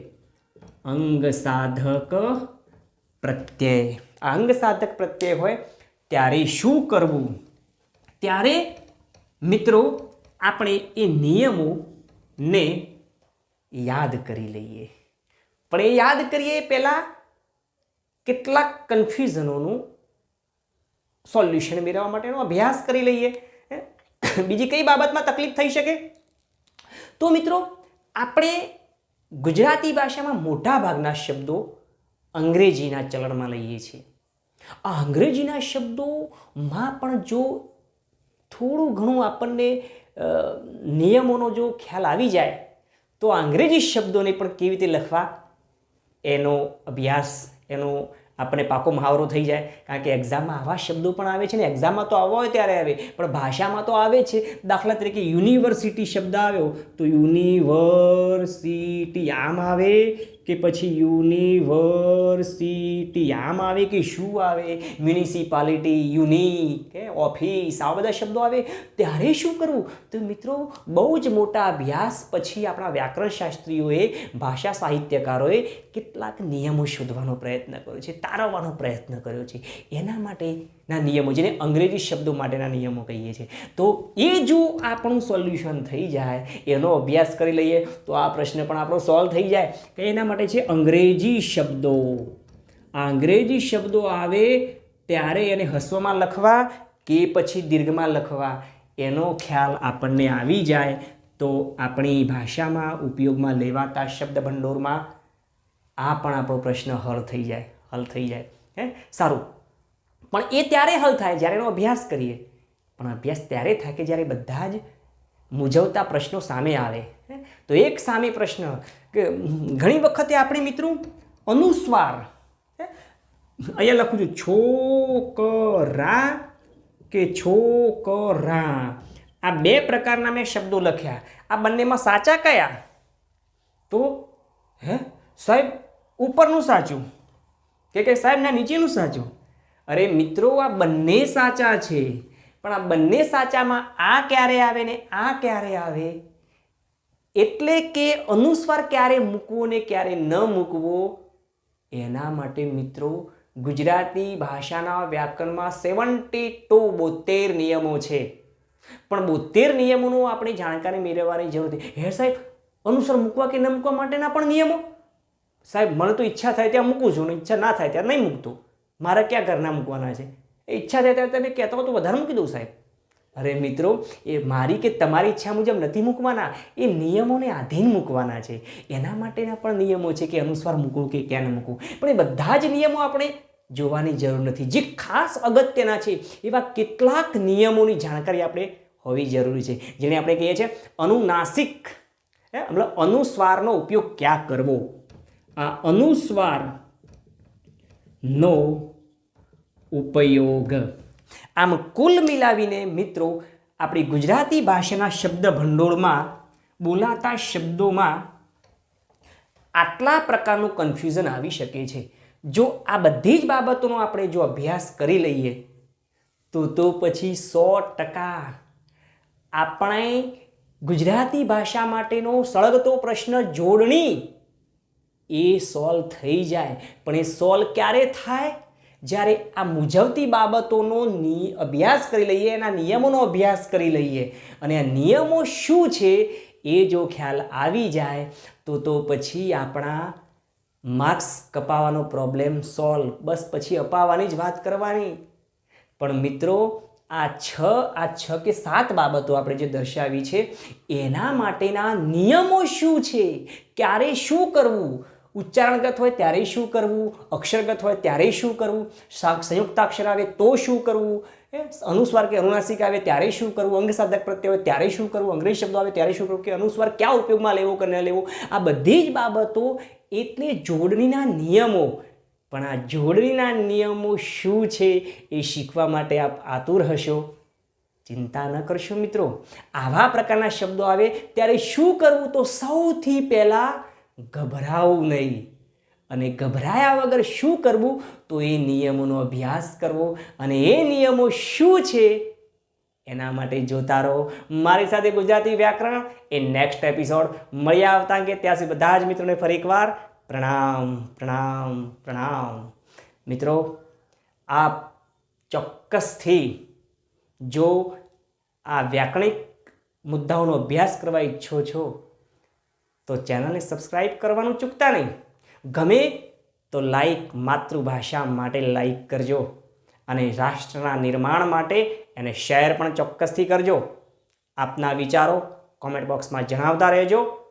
અંગ સાધક પ્રત્યય. અંગ સાધક પ્રત્યય હોય ત્યારે શું કરવું? ત્યારે મિત્રો આપણે એ નિયમોને યાદ કરી લઈએ, પણ એ યાદ કરીએ પહેલાં કેટલાક કન્ફ્યુઝનોનું સોલ્યુશન મેળવવા માટેનો અભ્યાસ કરી લઈએ. બીજી કઈ બાબતમાં તકલીફ થઈ શકે? તો મિત્રો આપણે ગુજરાતી ભાષામાં મોટા ભાગના શબ્દો અંગ્રેજીના ચલણમાં લઈએ છીએ. આ અંગ્રેજીના શબ્દોમાં પણ જો થોડું ઘણું આપણને નિયમોનો જો ખ્યાલ આવી જાય તો અંગ્રેજી શબ્દોને પણ કેવી રીતે લખવા એનો અભ્યાસ, એનો આપણને પાકો મહાવરો થઈ જાય. કારણ કે એક્ઝામમાં આવા શબ્દો પણ આવે છે ને, એક્ઝામમાં તો આવા હોય ત્યારે આવે, પણ ભાષામાં તો આવે છે. દાખલા તરીકે યુનિવર્સિટી શબ્દ આવ્યો તો યુનિવર્સિટી આમ આવે કે પછી યુનિવર્સિટી આમ આવે કે શું આવે, મ્યુનિસિપાલિટી, યુનિ કે ઓફિસ, આવા બધા શબ્દો આવે ત્યારે શું કરવું? તો મિત્રો બહુ જ મોટા અભ્યાસ પછી આપણા વ્યાકરણ શાસ્ત્રીઓએ, ભાષા સાહિત્યકારોએ કેટલાક નિયમો શોધવાનો પ્રયત્ન કર્યો છે, તારવવાનો પ્રયત્ન કર્યો છે. એના માટેના નિયમો, જેને અંગ્રેજી શબ્દો માટેના નિયમો કહીએ છીએ, તો એ જો આપણું સોલ્યુશન થઈ જાય, એનો અભ્યાસ કરી લઈએ તો આ પ્રશ્ન પણ આપણો સોલ્વ થઈ જાય. કે એના માટે છે અંગ્રેજી શબ્દો. આ અંગ્રેજી શબ્દો આવે ત્યારે એને હસ્વમાં લખવા કે પછી દીર્ઘમાં લખવા, એનો ખ્યાલ આપણને આવી જાય તો આપણી ભાષામાં ઉપયોગમાં લેવાતા શબ્દ ભંડોળમાં આ પણ આપણો પ્રશ્ન હલ થઈ જાય. સારું, પણ એ ત્યારે હલ થાય જ્યારે એનો અભ્યાસ કરીએ. પણ અભ્યાસ ત્યારે થાય કે જ્યારે બધા જ મૂંઝવતા પ્રશ્નો સામે આવે. તો એક સામે પ્રશ્ન કે ઘણી વખતે આપણે મિત્રો અનુસ્વાર, અહીંયા લખું છું છોકરા કે છોકરા, આ બે પ્રકારના મેં શબ્દો લખ્યા. આ બંનેમાં સાચા કયા? તો સાહેબ ઉપરનું સાચું કે સાહેબ ના નીચેનું સાચું? અરે મિત્રો આ બંને સાચા છે, પણ આ બંને સાચામાં આ ક્યારે આવે ને આ ક્યારે આવે? એટલે કે અનુસ્વાર ક્યારે મૂકવો ને ક્યારે ન મૂકવો, એના માટે મિત્રો ગુજરાતી ભાષાના વ્યાકરણમાં 72 નિયમો છે. પણ 72 નિયમોનો આપણે જાણકારી મેળવવાની જરૂર નથી. હે સાહેબ અનુસ્વાર મૂકવા કે ન મૂકવા માટેના પણ નિયમો? સાહેબ મને તો ઈચ્છા થાય ત્યાં મૂકું છું ને ઈચ્છા ના થાય ત્યારે નહીં મૂકતો. મારે ક્યાં ઘરના મૂકવાના છે? ઈચ્છા થાય ત્યારે તમે કહેતા હો તો વધારે મૂકી દઉં સાહેબ. અરે મિત્રો એ મારી કે તમારી ઈચ્છા મુજબ નથી મૂકવાના, એ નિયમોને આધીન મૂકવાના છે. એના માટેના પણ નિયમો છે કે અનુસ્વાર મૂકવું કે ક્યાં ન મૂકવું. પણ એ બધા જ નિયમો આપણે જોવાની જરૂર નથી. જે ખાસ અગત્યના છે એવા કેટલાક નિયમોની જાણકારી આપણે હોવી જરૂરી છે, જેને આપણે કહીએ છીએ અનુનાસિક, મતલબ અનુસ્વારનો ઉપયોગ ક્યાં કરવો. આ અનુસ્વારનો ઉપયોગ આમ કુલ મિલાવીને મિત્રો આપણી ગુજરાતી ભાષાના શબ્દ ભંડોળમાં બોલાતા શબ્દોમાં આટલા પ્રકારનું કન્ફ્યુઝન આવી શકે છે. જો આ બધી જ બાબતોનો આપણે જો અભ્યાસ કરી લઈએ તો પછી 100% આપણે ગુજરાતી ભાષા માટેનો સળગતો પ્રશ્ન જોડણી એ સોલ્વ થઈ જાય. પણ એ સોલ્વ ક્યારે થાય? જ્યારે આ મૂંઝવતી બાબતોનો અભ્યાસ કરી લઈએ, એના નિયમોનો અભ્યાસ કરી લઈએ, અને આ નિયમો શું છે એ જો ખ્યાલ આવી જાય તો પછી આપણા માર્ક્સ કપાવવાનો પ્રોબ્લેમ સોલ્વ. બસ પછી અપાવવાની જ વાત કરવાની. પણ મિત્રો આ 6 કે 7 બાબતો આપણે જે દર્શાવી છે એના માટેના નિયમો શું છે, ક્યારે શું કરવું, ઉચ્ચારણગત હોય ત્યારે શું કરવું, અક્ષરગત હોય ત્યારે શું કરવું, સંયુક્તાક્ષર આવે તો શું કરવું, અનુસ્વાર કે અનુનાસિક આવે ત્યારે શું કરવું, અંગસાધક પ્રત્યય હોય ત્યારે શું કરવું, અંગ્રેજી શબ્દો આવે ત્યારે શું કરવું, કે અનુસ્વાર ક્યાં ઉપયોગમાં લેવો કે ન લેવો, આ બધી જ બાબતો એટલે જોડણીના નિયમો. પણ આ જોડણીના નિયમો શું છે એ શીખવા માટે આપ આતુર હશો. ચિંતા ન કરશો મિત્રો. આવા પ્રકારના શબ્દો આવે ત્યારે શું કરવું? તો સૌથી પહેલાં ગભરાવું નહીં, અને ગભરાયા વગર શું કરવું? તો એ નિયમોનો અભ્યાસ કરવો, અને એ નિયમો શું છે એના માટે જોતા રહો મારી સાથે ગુજરાતી વ્યાકરણ એ નેક્સ્ટ એપિસોડ. મળી આવતા અંગે ત્યાં સુધી બધા જ મિત્રોને ફરી એકવાર પ્રણામ પ્રણામ પ્રણામ. મિત્રો આપ ચોક્કસથી જો આ વ્યાકરણિક મુદ્દાઓનો અભ્યાસ કરવા ઈચ્છો છો તો ચેનલને સબસ્ક્રાઈબ કરવાનું ચૂકતા નહીં. ગમે તો લાઈક, માતૃભાષા માટે લાઈક કરજો અને રાષ્ટ્રના નિર્માણ માટે એને શેર પણ ચોક્કસથી કરજો. આપના વિચારો કોમેન્ટ બોક્સમાં જણાવતા રહેજો.